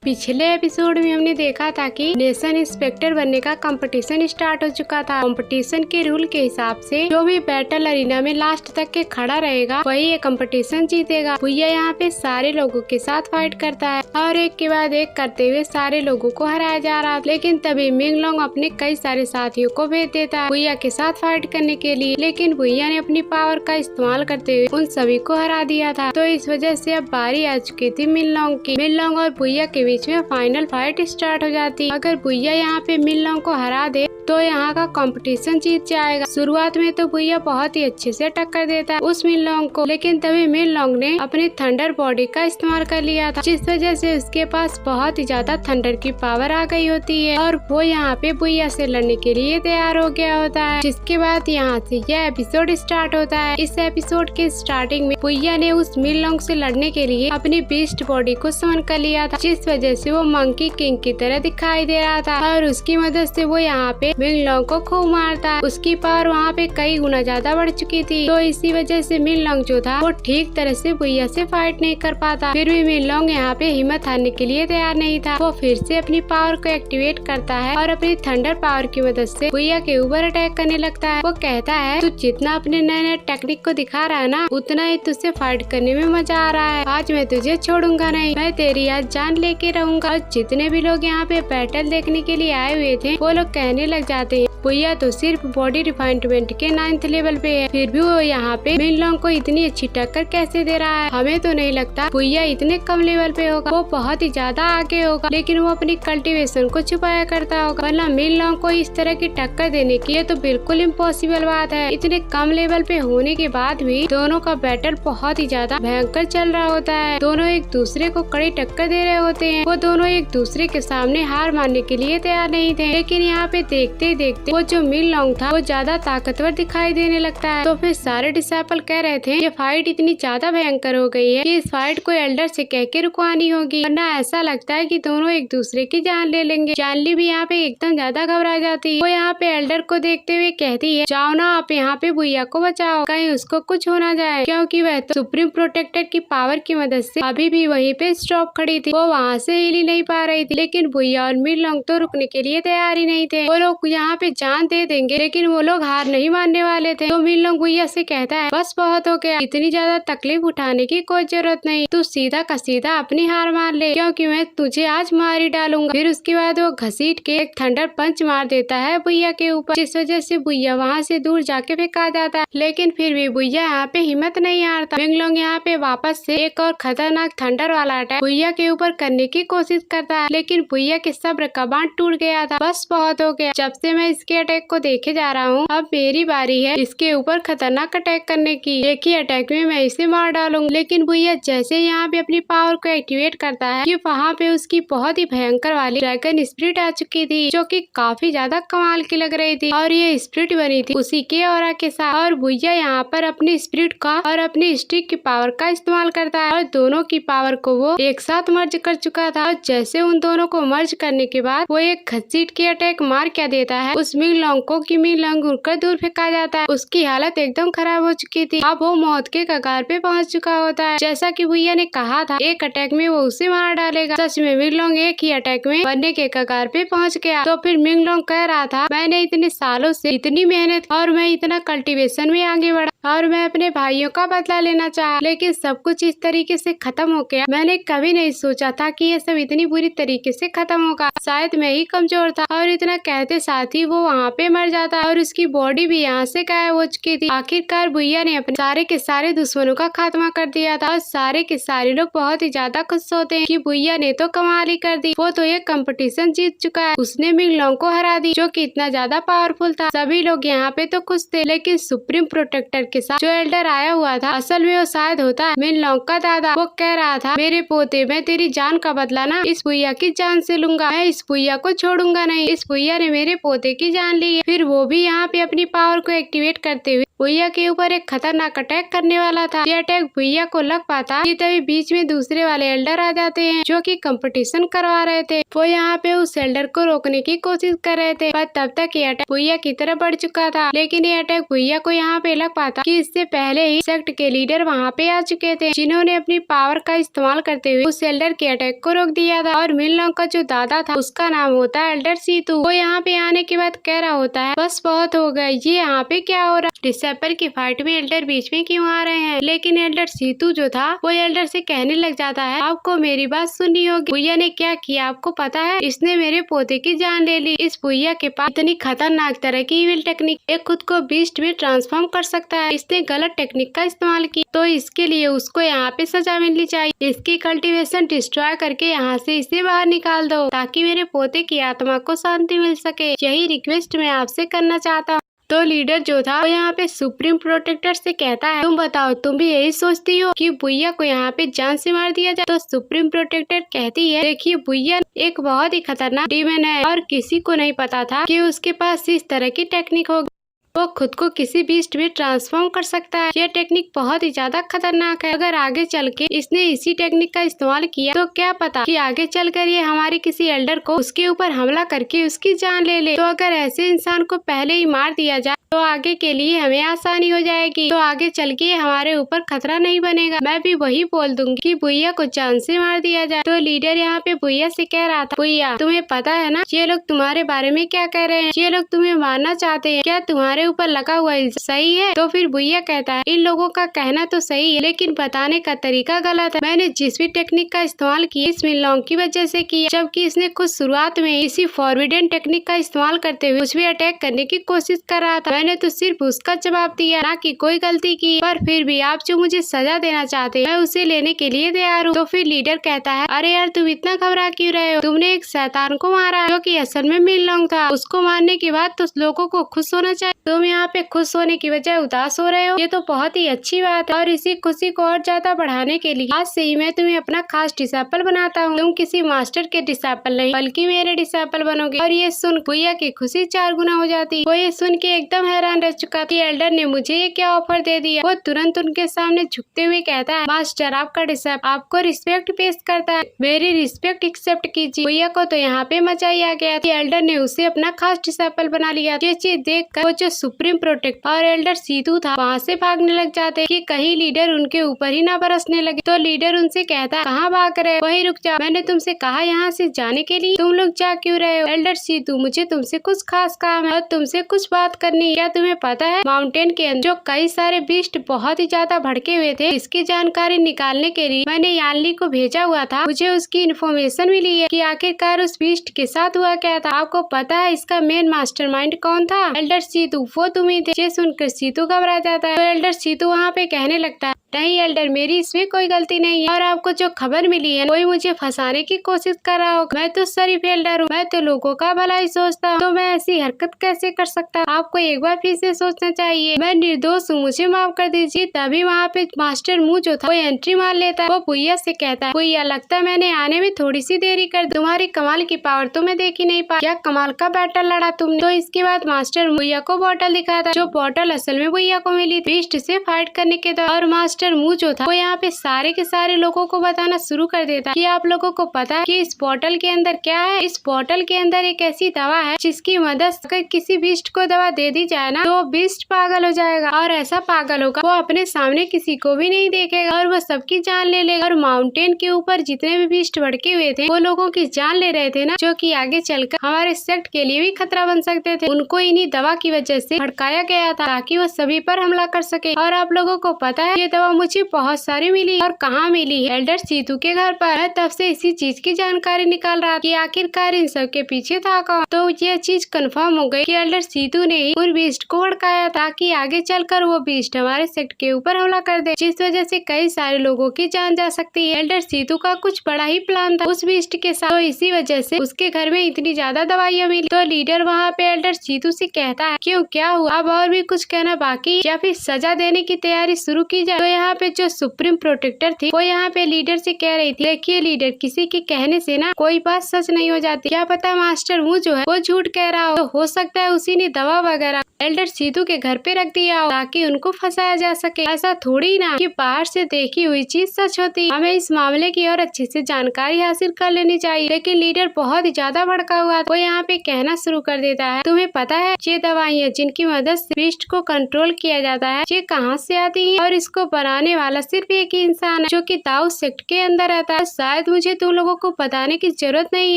पिछले एपिसोड में हमने देखा था कि नेशन इंस्पेक्टर बनने का कंपटीशन स्टार्ट हो चुका था। कंपटीशन के रूल के हिसाब से जो भी बैटल अरीना में लास्ट तक के खड़ा रहेगा वही ये कंपटीशन जीतेगा। भुइया यहाँ पे सारे लोगों के साथ फाइट करता है और एक के बाद एक करते हुए सारे लोगों को हराया जा रहा है। लेकिन तभी मिंगलोंग अपने कई सारे साथियों को भेज देता है भुइया के साथ फाइट करने के लिए, लेकिन भुइया ने अपनी पावर का इस्तेमाल करते हुए उन सभी को हरा दिया था। तो इस वजह से अब बारी आ चुकी थी मिंगलोंग की। मिंगलोंग और भुइया के बीच में फाइनल फाइट स्टार्ट हो जाती। अगर भुइया यहाँ पे मिंगलोंग को हरा दे तो यहाँ का कंपटीशन जीत जाएगा। शुरुआत में तो भुइया बहुत ही अच्छे से टक्कर देता है उस मिंगलोंग को, लेकिन तभी मिंगलोंग ने अपनी थंडर बॉडी का इस्तेमाल कर लिया था, जिस वजह से उसके पास बहुत ही ज्यादा थंडर की पावर आ गई होती है और वो यहाँ पे भुइया से लड़ने के लिए तैयार हो गया होता है। जिसके बाद यहाँ से यह एपिसोड स्टार्ट होता है। इस एपिसोड के स्टार्टिंग में भुइया ने उस मिंगलोंग से लड़ने के लिए अपनी बीस्ट बॉडी को समन कर लिया था, जिस वजह से वो मंकी किंग की तरह दिखाई दे रहा था और उसकी मदद से वो यहाँ पे मिंगलोंग को खूब मारता है। उसकी पावर वहाँ पे कई गुना ज्यादा बढ़ चुकी थी, तो इसी वजह से मिंगलोंग जो था वो ठीक तरह से भुइया से फाइट नहीं कर पाता। फिर भी मिंगलोंग यहाँ पे हिम्मत हारने के लिए तैयार नहीं था। वो फिर से अपनी पावर को एक्टिवेट करता है और अपनी थंडर पावर की मदद से भुइया के ऊपर अटैक करने लगता है। वो कहता है तू जितना अपने नए नए टेक्निक को दिखा रहा है ना, उतना ही तुझसे फाइट करने में मजा आ रहा है। आज मैं तुझे छोड़ूंगा नहीं, मैं तेरी आज जान लेके रहूंगा। और जितने भी लोग यहाँ पे बैटल देखने के लिए आए हुए थे वो लोग कहने लग जाते हैं भुइया तो सिर्फ बॉडी रिफाइनमेंट के 9th लेवल पे है, फिर भी वो यहाँ पे मिंगलोंग को इतनी अच्छी टक्कर कैसे दे रहा है। हमें तो नहीं लगता भुइया इतने कम लेवल पे होगा, वो बहुत ही ज्यादा आगे होगा, लेकिन वो अपनी कल्टीवेशन को छुपाया करता होगा, वरना मिंगलोंग को इस तरह की टक्कर देने की ये तो बिल्कुल इम्पॉसिबल बात है। इतने कम लेवल पे होने के बाद भी दोनों का बैटल बहुत ही ज्यादा भयंकर चल रहा होता है। दोनों एक दूसरे को कड़ी टक्कर दे रहे होते हैं। वो दोनों एक दूसरे के सामने हार मानने के लिए तैयार नहीं थे, लेकिन यहाँ पे देखते ही देखते वो जो मिंगलोंग था वो ज्यादा ताकतवर दिखाई देने लगता है। तो फिर सारे डिसाइपल कह रहे थे ये फाइट इतनी ज्यादा भयंकर हो गई है कि इस फाइट को एल्डर से कह के रुकवानी होगी, वरना ऐसा लगता है कि दोनों एक दूसरे की जान ले लेंगे। जानली भी यहाँ पे एकदम ज्यादा घबरा जाती है। वो यहाँ पे एल्डर को देखते हुए कहती है जाओ ना आप यहाँ पे भुइया को बचाओ, कहीं उसको कुछ हो ना जाए, क्योंकि वह तो सुप्रीम प्रोटेक्टर की पावर की मदद से अभी भी वहीं पे स्टॉप खड़ी थी। वो वहाँ से हिल ही नहीं पा रही थी, लेकिन भुइया और मिंगलोंग तो रुकने के लिए तैयार ही नहीं थे। वो लोग यहाँ पे जान दे देंगे, लेकिन वो लोग हार नहीं मानने वाले थे। तो मिंगलोंग भुइया से कहता है बस बहुत हो गया, इतनी ज्यादा तकलीफ उठाने की कोई जरूरत नहीं, तू सीधा का सीधा अपनी हार मान ले, क्योंकि मैं तुझे आज मार ही डालूंगा। फिर उसके बाद वो घसीट के एक थंडर पंच मार देता है भुइया के ऊपर, जिस वजह से भुइया वहाँ से दूर जाके फेंका जाता है। लेकिन फिर भी भुइया यहाँ पे हिम्मत नहीं हारता। मिंगलोंग यहाँ पे वापस से एक और खतरनाक थंडर वाला अटैक भुइया के ऊपर करने की कोशिश करता है, लेकिन भुइया के सब्र का बांध टूट गया था। बस बहुत हो गया, जब से मैं इसके अटैक को देखे जा रहा हूँ अब मेरी बारी है इसके ऊपर खतरनाक अटैक करने की, एक ही अटैक में मैं इसे मार डालूंगा। लेकिन भुइया जैसे यहाँ पे अपनी पावर को एक्टिवेट करता है कि वहाँ पे उसकी बहुत ही भयंकर वाली ड्रैगन स्पिरिट आ चुकी थी, जो कि काफी ज्यादा कमाल की लग रही थी और ये स्पिरिट बनी थी उसी के ऑरा के साथ। और भुइया यहाँ पर अपनी स्पिरिट का और अपनी स्टिक की पावर का इस्तेमाल करता है और दोनों की पावर को वो एक साथ मर्ज कर चुका था। और जैसे उन दोनों को मर्ज करने के बाद वो एक घसीट के अटैक मार क्या देता है उस मिंगलोंग को कि मिंगलोंग उड़कर दूर फेंका जाता है। उसकी हालत एकदम खराब हो चुकी थी, अब वो मौत के कगार पे पहुंच चुका होता है। जैसा कि भुइया ने कहा था एक अटैक में वो उसे मार डालेगा, सच में मिंगलोंग एक ही अटैक में मरने के कगार पे पहुंच गया। तो फिर मिंगलोंग कह रहा था मैंने इतने सालों से इतनी मेहनत और मैं इतना कल्टीवेशन में आगे बढ़ा और मैं अपने भाइयों का बदला लेना चाहा, लेकिन सब कुछ इस तरीके से खत्म हो गया। मैंने कभी नहीं सोचा था कि ये सब इतनी बुरी तरीके से खत्म होगा, शायद मैं ही कमजोर था। और इतना कहते साथ ही वो वहाँ पे मर जाता और उसकी बॉडी भी यहाँ से गायब हो चुकी थी। आखिरकार भुइया ने अपने सारे के सारे दुश्मनों का खात्मा कर दिया था और सारे के सारे लोग बहुत ही ज्यादा खुश होते हैं कि भुइया ने तो कमाल ही कर दी, वो तो ये कंपटीशन जीत चुका है, उसने मिंगलोंग को हरा दी जो कि इतना ज्यादा पावरफुल था। सभी लोग यहाँ पे तो खुश थे, लेकिन सुप्रीम प्रोटेक्टर के साथ जो एल्डर आया हुआ था असल में वो शायद होता है मिंगलोंग का दादा। वो कह रहा था मेरे पोते मैं तेरी जान का बदला ना इस भुइया की जान से लूंगा, मैं इस भुइया को छोड़ूंगा नहीं। इस भुइया ने मेरे पोते की जान ली है। फिर वो भी यहाँ पे अपनी पावर को एक्टिवेट करते हुए भुइया के ऊपर एक खतरनाक अटैक करने वाला था। ये अटैक भुइया को लग पाता कि तभी बीच में दूसरे वाले एल्डर आ जाते हैं जो कि कंपटीशन करवा रहे थे। वो यहाँ पे उस एल्डर को रोकने की कोशिश कर रहे थे, पर तब तक ये अटैक भुइया की तरफ बढ़ चुका था। लेकिन ये अटैक भुइया को यहाँ पे लग पाता कि इससे पहले ही सेक्ट के लीडर वहाँ पे आ चुके थे, जिन्होंने अपनी पावर का इस्तेमाल करते हुए उस एल्डर के अटैक को रोक दिया था। और मिनलोंग का जो दादा था उसका नाम होता है एल्डर सीतू। वो यहाँ पे आने के बाद कह रहा होता है बस बहुत हो गया, ये यहाँ पे क्या हो रहा है, डिसेबल की फाइट में एल्डर बीच में क्यों आ रहे हैं। लेकिन एल्डर सीतू जो था वो एल्डर से कहने लग जाता है आपको मेरी बात सुननी होगी। भुइया ने क्या किया आपको पता है, इसने मेरे पोते की जान ले ली। इस भुइया के पास इतनी खतरनाक तरह की इविल टेक्निक, एक खुद को बीस्ट में ट्रांसफॉर्म कर सकता है, इसने गलत टेक्निक का इस्तेमाल किया, तो इसके लिए उसको यहाँ पे सजा मिलनी चाहिए। इसकी कल्टीवेशन डिस्ट्रॉय करके यहाँ से इसे बाहर निकाल दो ताकि मेरे पोते की आत्मा को शांति मिल सके। यही रिक्वेस्ट मैं आपसे करना चाहता हूँ। तो लीडर जो था वो यहाँ पे सुप्रीम प्रोटेक्टर से कहता है तुम बताओ तुम भी यही सोचती हो कि भुइया को यहाँ पे जान से मार दिया जाए। तो सुप्रीम प्रोटेक्टर कहती है देखिए भुइया एक बहुत ही खतरनाक डीमन है और किसी को नहीं पता था कि उसके पास इस तरह की टेक्निक होगी, वो खुद को किसी बीस्ट में ट्रांसफॉर्म कर सकता है। यह टेक्निक बहुत ही ज्यादा खतरनाक है। अगर आगे चल के इसने इसी टेक्निक का इस्तेमाल किया तो क्या पता कि आगे चलकर ये हमारे किसी एल्डर को उसके ऊपर हमला करके उसकी जान ले ले। तो अगर ऐसे इंसान को पहले ही मार दिया जाए तो आगे के लिए हमें आसानी हो जाएगी, तो आगे चल के हमारे ऊपर खतरा नहीं बनेगा। मैं भी वही बोल दूंगी कि भुइया को जान से मार दिया जाए। तो लीडर यहाँ पे भुइया से कह रहा था भुइया तुम्हें पता है ना ये लोग तुम्हारे बारे में क्या कह रहे हैं, ये लोग तुम्हें मारना चाहते हैं, क्या तुम्हारे ऊपर लगा हुआ सही है। तो फिर भुइया कहता है इन लोगों का कहना तो सही है लेकिन बताने का तरीका गलत है। मैंने जिस भी टेक्निक का इस्तेमाल किया इस मिनलोंग की वजह से किया, जबकि इसने खुद शुरुआत में इसी फॉरबिडन टेक्निक का इस्तेमाल करते हुए उस पे अटैक करने की कोशिश कर रहा था। मैंने तो सिर्फ उसका जवाब दिया, ना कि कोई गलती की। पर फिर भी आप जो मुझे सजा देना चाहते हैं मैं उसे लेने के लिए तैयार हूँ। तो फिर लीडर कहता है अरे यार तुम इतना घबरा क्यों रहे हो, तुमने एक शैतान को मारा जो कि असल में मिनलोंग था। उसको मारने के बाद तो लोगों को खुश होना चाहिए, तुम यहाँ पे खुश होने की बजाय उदास हो रहे हो, ये तो बहुत ही अच्छी बात है। और इसी खुशी को और ज्यादा बढ़ाने के लिए आज से ही मैं तुम्हें अपना खास डिसेबल बनाता हूँ। तुम किसी मास्टर के डिसेबल नहीं बल्कि मेरे डिसेबल बनोगे। और ये सुन भुइया की खुशी 4 गुना हो जाती। वो ये सुन के एकदम हैरान रह चुका था एल्डर ने मुझे ये क्या ऑफर दे दिया। वो तुरंत उनके सामने झुकते हुए कहता है मास्टर आपका डिसेबल आपको रिस्पेक्ट पेश करता है, मेरी रिस्पेक्ट एक्सेप्ट कीजिए। भुइया को तो यहाँ पे मजा ही आ गया कि एल्डर ने उसे अपना खास डिसेबल बना लिया। ये चीज देख कर वो जो सुप्रीम प्रोटेक्टर और एल्डर सीतू था वहाँ से भागने लग जाते कि कहीं लीडर उनके ऊपर ही ना बरसने लगे। तो लीडर उनसे कहता है कहाँ भाग रहे हो, वहीं रुक जा, मैंने तुमसे कहा यहाँ से जाने के लिए, तुम लोग जा क्यों रहे हो। एल्डर सीतू मुझे तुमसे कुछ खास काम है और तुमसे कुछ बात करनी है। क्या तुम्हें पता है माउंटेन के अंदर जो कई सारे बीस्ट बहुत ही ज्यादा भड़के हुए थे, इसकी जानकारी निकालने के लिए मैंने यानली को भेजा हुआ था। मुझे उसकी इन्फॉर्मेशन मिली है कि आखिरकार उस बीस्ट के साथ हुआ क्या था। आपको पता है इसका मेन मास्टरमाइंड कौन था? एल्डर सीतू वो तुम ही थे। ये सुनकर सीतू घबरा जाता है। तो एल्डर सीतू वहाँ पे कहने लगता है नहीं एल्डर मेरी इसमें कोई गलती नहीं है और आपको जो खबर मिली है कोई मुझे फंसाने की कोशिश कर रहा होगा। मैं तो शरीफ एल्डर हूँ, मैं तो लोगों का भला ही सोचता हूँ, तो मैं ऐसी हरकत कैसे कर सकता हूँ। आपको एक बार फिर से सोचना चाहिए, मैं निर्दोष हूँ, मुझे माफ कर दीजिए। तभी वहाँ पे मास्टर मुंह जो था वो एंट्री मार लेता है। वो भुइया से कहता है भुइया लगता है मैंने आने में थोड़ी सी देरी कर, तुम्हारी कमाल की पावर तो मैं देख ही नहीं पाया, क्या कमाल का बैटल लड़ा तुमने। तो इसके बाद मास्टर भुइया को बॉटल दिखाता, जो बॉटल असल में भुइया को मिली बीस्ट से फाइट करने के दौरान। और मास्टर मुंह जो था वो यहाँ पे सारे के सारे लोगों को बताना शुरू कर देता कि आप लोगों को पता है कि इस बॉटल के अंदर क्या है। इस बॉटल के अंदर एक ऐसी दवा है जिसकी मदद से अगर किसी बीस्ट को दवा दे दी जाए ना तो बीस्ट पागल हो जाएगा और ऐसा पागल होगा वो अपने सामने किसी को भी नहीं देखेगा और वो सबकी जान ले लेगा। और माउंटेन के ऊपर जितने भी बीस्ट भड़के हुए थे वो लोगों की जान ले रहे थे ना, जो कि आगे चलकर हमारे सेक्ट के लिए भी खतरा बन सकते थे। उनको इन्हीं दवा की वजह से भड़काया गया था ताकि वो सभी पर हमला कर सके। और आप लोगों को पता है ये दवा मुझे बहुत सारी मिली और कहाँ मिली है, एल्डर सीतू के घर पर। मैं तब से इसी चीज की जानकारी निकाल रहा कि आखिरकार इन सब के पीछे था कौन। तो ये चीज कंफर्म हो गई कि एल्डर सीतू ने ही उन बीस्ट को भड़काया ताकि आगे चलकर वो बीस्ट हमारे सेक्ट के ऊपर हमला कर दे, जिस वजह से कई सारे लोगों की जान जा सकती है। एल्डर सीतू का कुछ बड़ा ही प्लान था उस बीस्ट के साथ, तो इसी वजह से उसके घर में इतनी ज्यादा दवाइयाँ मिली। तो लीडर वहाँ पे एल्डर सीतू से कहता है क्यों क्या हुआ, अब और भी कुछ कहना बाकी या फिर सजा देने की तैयारी शुरू की जाए। तो यहाँ पे जो सुप्रीम प्रोटेक्टर थी वो यहाँ पे लीडर से कह रही थी, देखिए लीडर, किसी के कहने से ना कोई बात सच नहीं हो जाती। क्या पता मास्टर वो जो है वो झूठ कह रहा हो सकता है उसी ने दवा वगैरह एल्डर सीतू के घर पे रख दिया हो ताकि उनको फंसाया जा सके। ऐसा थोड़ी ना कि बाहर से देखी हुई चीज सच होती। हमें इस मामले की और अच्छे से जानकारी हासिल कर लेनी चाहिए। लेकिन लीडर बहुत ही ज्यादा भड़का हुआ, वो यहाँ पे कहना शुरू कर देता है, तुम्हें पता है ये दवाइयाँ जिनकी मदद से बीस्ट को कंट्रोल किया जाता है ये कहाँ से आती है? और इसको बनाने वाला सिर्फ एक ही इंसान है जो कि दाऊ सेक्ट के अंदर रहता है। शायद मुझे तुम लोगों को बताने की जरूरत नहीं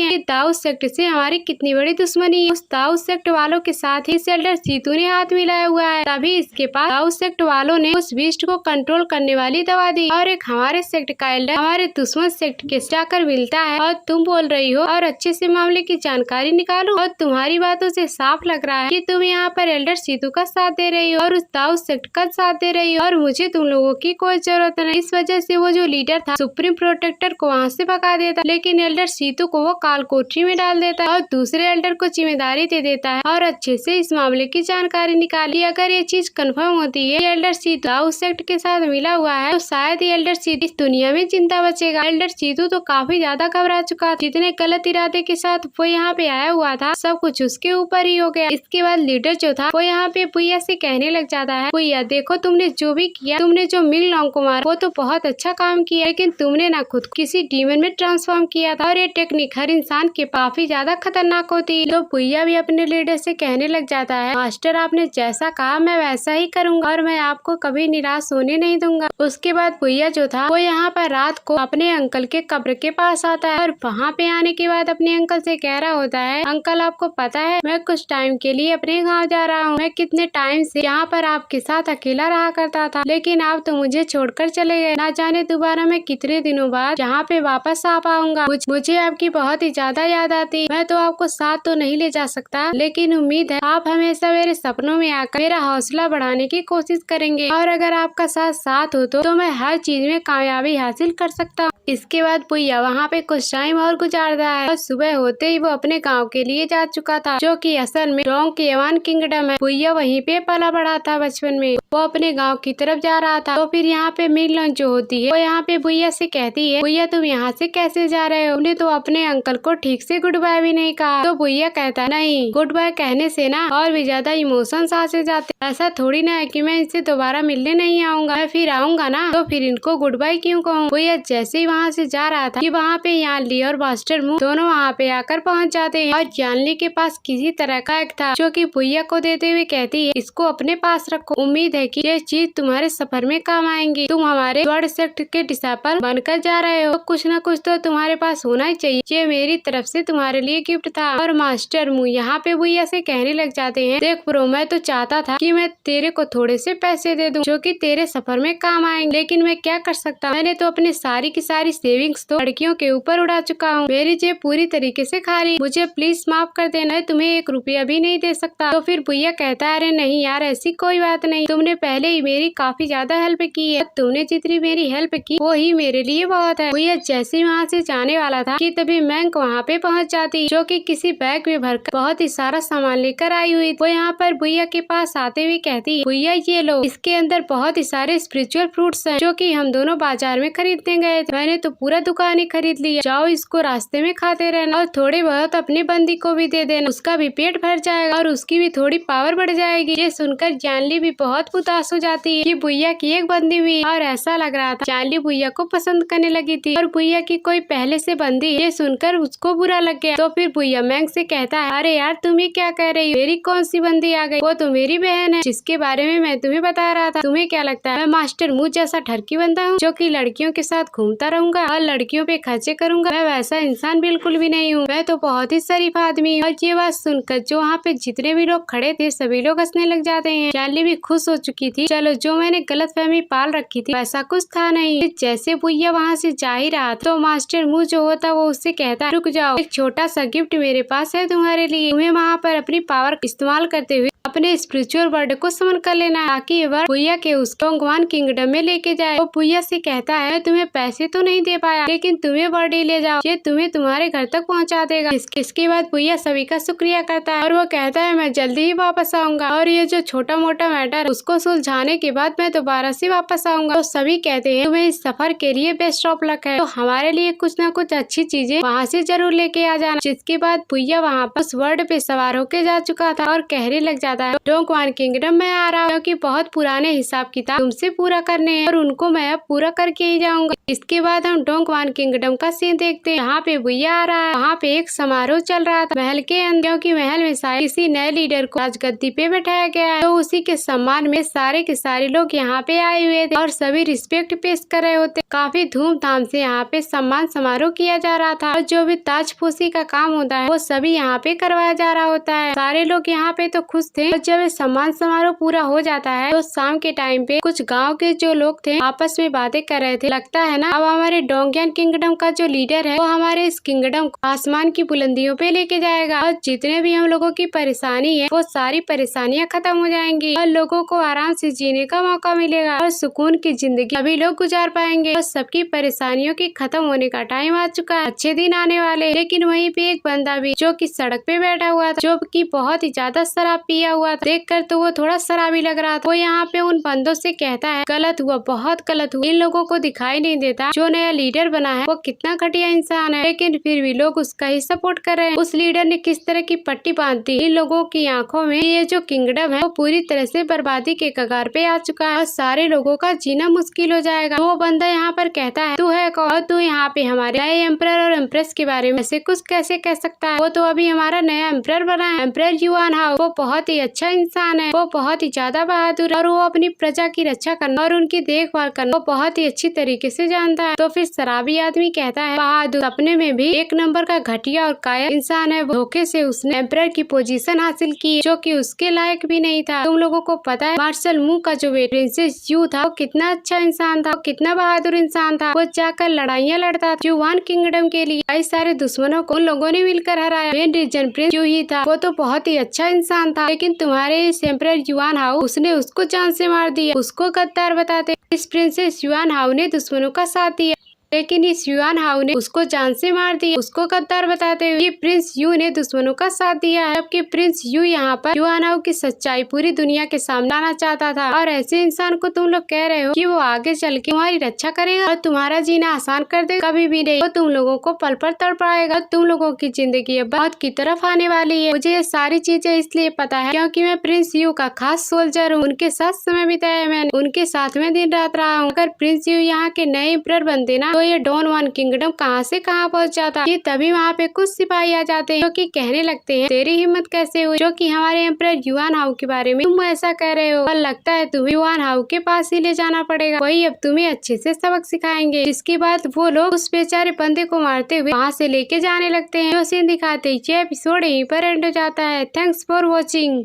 है कि दाऊ सेक्ट से हमारी कितनी बड़ी दुश्मनी है। उस दाऊ सेक्ट वालों के साथ ही एल्डर सीतू ने हाथ मिलाया हुआ है, तभी इसके पास दाऊ सेक्ट वालों ने उस बीस्ट को कंट्रोल करने वाली दवा दी और एक हमारे सेक्ट का एल्डर हमारे दुश्मन सेक्ट के जाकर मिलता है और तुम बोल रही हो और अच्छे से मामले की जानकारी निकालो। और तुम्हारी बातों से साफ लग रहा है कि तुम यहाँ पर एल्डर सीतू का साथ दे रही हो और उस दाऊ सेक्ट का साथ दे रही हो और मुझे तुम लोगों की कोई जरूरत नहीं। इस वजह से वो जो लीडर था सुप्रीम प्रोटेक्टर को वहाँ से भगा देता, लेकिन एल्डर सीतू को वो काल कोठरी में डाल देता है और दूसरे एल्डर को जिम्मेदारी दे देता है और अच्छे से इस मामले की जानकारी निकाली। अगर ये चीज कंफर्म होती है एल्डर सीतू दाऊ सेक्ट के साथ मिला हुआ है तो शायद ही एल्डर सीतू इस दुनिया में जिंदा बचेगा। एल्डर सीतू तो काफी ज्यादा घबरा चुका, जितने गलत इरादे के साथ वो यहाँ पे आया हुआ था सब कुछ उसके ऊपर ही हो गया। इसके बाद लीडर जो था वो यहाँ पे भैया से कहने लग जाता है, भैया देखो तुमने जो भी किया, तुमने जो मिल लॉन्ग को मारा वो तो बहुत अच्छा काम किया, लेकिन तुमने ना खुद किसी डीमन में ट्रांसफॉर्म किया था और ये टेक्निक हर इंसान के काफी ज्यादा खतरनाक होती है। तो भैया भी अपने लीडर से कहने लग जाता है, मास्टर आपने जैसा कहा मैं वैसा ही करूंगा और मैं आपको कभी निराश होने नहीं दूंगा। उसके बाद भैया जो था वो यहाँ पर रात को अपने अंकल के कब्र के पास आता है और वहाँ पे आने के बाद अपने अंकल से कह रहा होता है, अंकल आपको पता है मैं कुछ टाइम के लिए अपने गाँव जा रहा हूँ। मैं कितने टाइम से यहाँ पर आपके साथ अकेला रहा करता था, लेकिन आप तो मुझे छोड़कर चले गए। ना जाने दोबारा मैं कितने दिनों बाद यहाँ पे वापस आ पाऊंगा। मुझे आपकी बहुत ही ज्यादा याद आती। मैं तो आपको साथ तो नहीं ले जा सकता, लेकिन उम्मीद है आप हमेशा मेरे सपनों में आकर मेरा हौसला बढ़ाने की कोशिश करेंगे और अगर आपका साथ हो तो मैं हर चीज में कामयाबी हासिल कर सकता हूँ। इसके बाद भैया वहाँ पे कुछ टाइम और गुजारता है और सुबह होते ही वो अपने गांव के लिए जा चुका था, जो कि असल में डोंग के यवान किंगडम है। भैया वहीं पे पला बढ़ा था बचपन में, वो अपने गांव की तरफ जा रहा था। तो फिर यहाँ पे मिलन जो होती है वो यहाँ पे भैया से कहती है, भैया तुम यहाँ से कैसे जा रहे हो? तुमने तो अपने अंकल को ठीक से गुड बाय भी नहीं कहा। तो भैया कहता है, नहीं, गुड बाय कहने से ना और भी ज्यादा इमोशंस आ से जाते। ऐसा थोड़ी ना है कि मैं इनसे दोबारा मिलने नहीं आऊंगा, मैं फिर आऊंगा ना तो फिर इनको गुड बाय क्यों कहूँ? भैया जैसे ही वहाँ से जा रहा था कि वहाँ पे यानली और मास्टर मुंह दोनों वहाँ पे आकर पहुँच जाते हैं और यानली के पास किसी तरह का एक था जो कि भैया को देते हुए कहती है, इसको अपने पास रखो, उम्मीद है कि ये चीज तुम्हारे सफर में काम आएंगी। तुम हमारे गॉड सेक्ट के डिसाइपल बनकर जा रहे हो, कुछ न कुछ तो तुम्हारे पास होना ही चाहिए। ये मेरी तरफ से तुम्हारे लिए गिफ्ट था। और मास्टर मुंह यहाँ पे भैया से कहने लग जाते हैं, देख ब्रो, मैं तो चाहता था कि मैं तेरे को थोड़े से पैसे दे दूं जो कि तेरे सफर में काम आएंगे, लेकिन मैं क्या कर सकता हूँ, मैंने तो अपनी सारी की सारी सेविंग्स तो लड़कियों के ऊपर उड़ा चुका हूँ। मेरी जेब पूरी तरीके से खाली, मुझे प्लीज माफ कर देना, मैं तुम्हें 1 रुपया भी नहीं दे सकता। तो फिर भैया कहता है, अरे नहीं यार, ऐसी कोई बात नहीं, तुमने पहले ही मेरी काफी ज्यादा हेल्प की है, तुमने जितनी मेरी हेल्प की वो ही मेरे लिए बहुत है। भैया जैसे ही वहाँ से जाने वाला था कि तभी मैंक वहाँ पे पहुँच जाती, जो कि किसी बैग में भरकर बहुत ही सारा सामान लेकर आई हुई। वो यहाँ पर भैया के पास आते हुए कहती है, भैया ये लो, इसके अंदर बहुत ही सारे स्पिरिचुअल फ्रूट्स हैं जो कि हम दोनों बाजार में खरीदने गए थे, मैंने तो पूरा दुकान ही खरीद लिया, जाओ इसको रास्ते में खाते रहना और थोड़े बहुत अपने बंदी को भी दे देना, उसका भी पेट भर जाएगा और उसकी भी थोड़ी पावर बढ़ जाएगी। ये सुनकर जानली भी बहुत उदास हो जाती है कि भैया की एक बंदी हुई और ऐसा लग रहा था जानली भैया को पसंद करने लगी थी और भैया की कोई पहले से बंदी, ये सुनकर उसको बुरा लग गया। तो फिर भैया मैंग से कहता है, अरे यार तुम ये क्या कह रही हो, मेरी कौन सी बंदी आ गई? वो तो मेरी बहन है जिसके बारे में मैं तुम्हें बता रहा था। तुम्हें क्या लगता है मैं मास्टर मुंह जैसा ठरकी बंदा हूँ जो कि लड़कियों के साथ घूमता रहूंगा और लड़कियों पे खर्चे करूंगा? मैं वैसा इंसान बिल्कुल भी नहीं हूँ, मैं तो बहुत ही शरीफ आदमी हूँ। और ये बात सुनकर जो वहाँ पे जितने भी लोग खड़े थे सभी लोग हंसने लग जाते हैं। जानली भी खुश हो चुकी थी, चलो जो मैंने गलतफहमी पाल रखी थी वैसा कुछ था नहीं। जैसे भैया वहाँ से जा ही रहा था तो मास्टर मुंह जो होता वो उससे कहता, रुक जाओ, एक छोटा सा गिफ्ट मेरे पास है तुम्हारे लिए, तुम्हें वहाँ पर अपनी पावर इस्तेमाल करते हुए अपने स्पिरिचुअल वर्ड को समन कर लेना है ताकि ये वर्ड भुइया के उस डोंगवान किंगडम में लेके जाए। वो भुइया से कहता है तुम्हें पैसे तो नहीं दे पाया लेकिन तुम्हें वर्ड ही ले जाओ, ये तुम्हें तुम्हारे घर तक पहुंचा देगा। इसके बाद भुइया सभी का शुक्रिया करता है और वो कहता है मैं जल्दी ही वापस आऊंगा और ये जो छोटा मोटा मैटर उसको सुलझाने के बाद मैं दोबारा से वापस आऊंगा। तो सभी कहते हैं तुम्हें इस सफर के लिए बेस्ट ऑफ लक है, तो हमारे लिए कुछ न कुछ अच्छी चीजें वहाँ से जरूर लेके आ जाना। जिसके बाद भुइया वहाँ पर उस वर्ड पे सवार होके जा चुका था और कहने लग जाता है डोंगक्वान किंगडम में आ रहा हूँ क्योंकि बहुत पुराने हिसाब किताब तुमसे पूरा करने हैं और उनको मैं अब पूरा करके ही जाऊंगा। इसके बाद हम डोंगक्वान किंगडम का सीन देखते हैं। यहाँ पे भुइया आ रहा है, वहाँ पे एक समारोह चल रहा था महल के अंदर क्योंकि महल में शायद किसी नए लीडर को राजगद्दी पे बैठाया गया है, तो उसी के सम्मान में सारे के सारे लोग यहाँ पे आए हुए थे और सभी रिस्पेक्ट पेश कर रहे होते। काफी धूमधाम से यहाँ पे सम्मान समारोह किया जा रहा था और जो भी ताजपोशी का काम होता है वो सभी यहाँ पे करवाया जा रहा होता है। सारे लोग यहाँ पे तो खुश थे और जब सम्मान समारोह पूरा हो जाता है तो शाम के टाइम पे कुछ गाँव के जो लोग थे आपस में बातें कर रहे थे। लगता है ना अब हमारे डोंगक्वान किंगडम का जो लीडर है वो हमारे इस किंगडम को आसमान की बुलंदियों पे लेके जाएगा और जितने भी हम लोगों की परेशानी है वो सारी परेशानियां खत्म हो जाएंगी और लोगों को आराम से जीने का मौका मिलेगा और सुकून की जिंदगी सभी लोग गुजार पाएंगे और सबकी परेशानियों की खत्म होने का टाइम आ चुका है, अच्छे दिन आने वाले। लेकिन वहीं पे एक बंदा भी जो कि सड़क पे बैठा हुआ था जो कि बहुत ही ज्यादा शराब पिया हुआ था, देखकर तो वो थोड़ा शराबी लग रहा था। वो यहाँ पे उन बंदों से कहता है गलत हुआ, बहुत गलत हुआ, इन लोगों को दिखाई नहीं देता जो नया लीडर बना है वो कितना घटिया इंसान है, लेकिन फिर भी लोग उसका ही सपोर्ट कर रहे हैं। उस लीडर ने किस तरह की पट्टी बांध दी इन लोगों की आंखों में, ये जो किंगडम है वो पूरी तरह से बर्बादी के कगार पे आ चुका है और सारे लोगों का जीना मुश्किल हो जाएगा। वो बंदा यहाँ पर कहता है तू है कौन, तू यहाँ पे हमारे नए एम्परर और एम्प्रेस के बारे में ऐसे कुछ कैसे कह सकता है, वो तो अभी हमारा नया एम्परर बना है। एम्परर युआन हाउ वो बहुत ही अच्छा इंसान है, वो बहुत ही ज्यादा बहादुर है और वो अपनी प्रजा की रक्षा करना और उनकी देखभाल करना वो बहुत ही अच्छी तरीके से जानता है। तो फिर शराबी आदमी कहता है बहादुर सपने में भी एक नंबर का घटिया और कायर इंसान है, धोखे से उसने एम्परर की पोजीशन हासिल की जो कि उसके लायक भी नहीं था। तुम लोगों को पता है मार्शल मू का जो प्रिंसेस यू था वो कितना अच्छा इंसान था, कितना बहादुर इंसान था, वो जाकर लड़ाइयाँ लड़ता था युआन किंगडम के लिए, कई सारे दुश्मनों को उन लोगों ने मिलकर हराया। मेन रीजन प्रिंस यू ही था, वो तो बहुत ही अच्छा इंसान था, लेकिन तुम्हारे इस एम्परर युआन हाउ उसने उसको जान से मार दिया, उसको गद्दार बताते। इस प्रिंसेस युआन हाउ ने दुश्मनों का साथ दिया लेकिन इस युआन हाउ ने उसको जान से मार दिया, उसको गद्दार बताते हुए प्रिंस यू ने दुश्मनों का साथ दिया है। जबकि प्रिंस यू यहाँ पर युआन हाउ की सच्चाई पूरी दुनिया के सामने लाना चाहता था और ऐसे इंसान को तुम लोग कह रहे हो कि वो आगे चल के तुम्हारी रक्षा करेगा और तुम्हारा जीना आसान कर देगा, कभी भी नहीं। वो तुम लोगों को पल पल तड़पाएगा, तुम लोगों की जिंदगी अब मौत की तरफ आने वाली है। मुझे ये सारी चीजें इसलिए पता है क्योंकि मैं प्रिंस यू का खास सोल्जर हूँ, उनके साथ समय बिताया मैंने, उनके साथ में दिन रात रहा हूँ। अगर प्रिंस यू यहाँ के नए एम्परर बनते ना तो ये डोंगक्वान किंगडम कहाँ से कहाँ पहुँच जाता। ये तभी वहाँ पे कुछ सिपाही आ जाते हैं जो कि कहने लगते हैं तेरी हिम्मत कैसे हुई जो कि हमारे एम्परर युआन हाउ के बारे में तुम ऐसा कह रहे हो, और लगता है तुम्हें युआन हाउ के पास ही ले जाना पड़ेगा, वही अब तुम्हें अच्छे से सबक सिखाएंगे। इसके बाद वो लोग उस बेचारे बंदे को मारते हुए वहाँ से लेके जाने लगते हैं। जो सीन दिखाते ही ये एपिसोड यहीं पर एंड हो जाता है। Thanks for watching.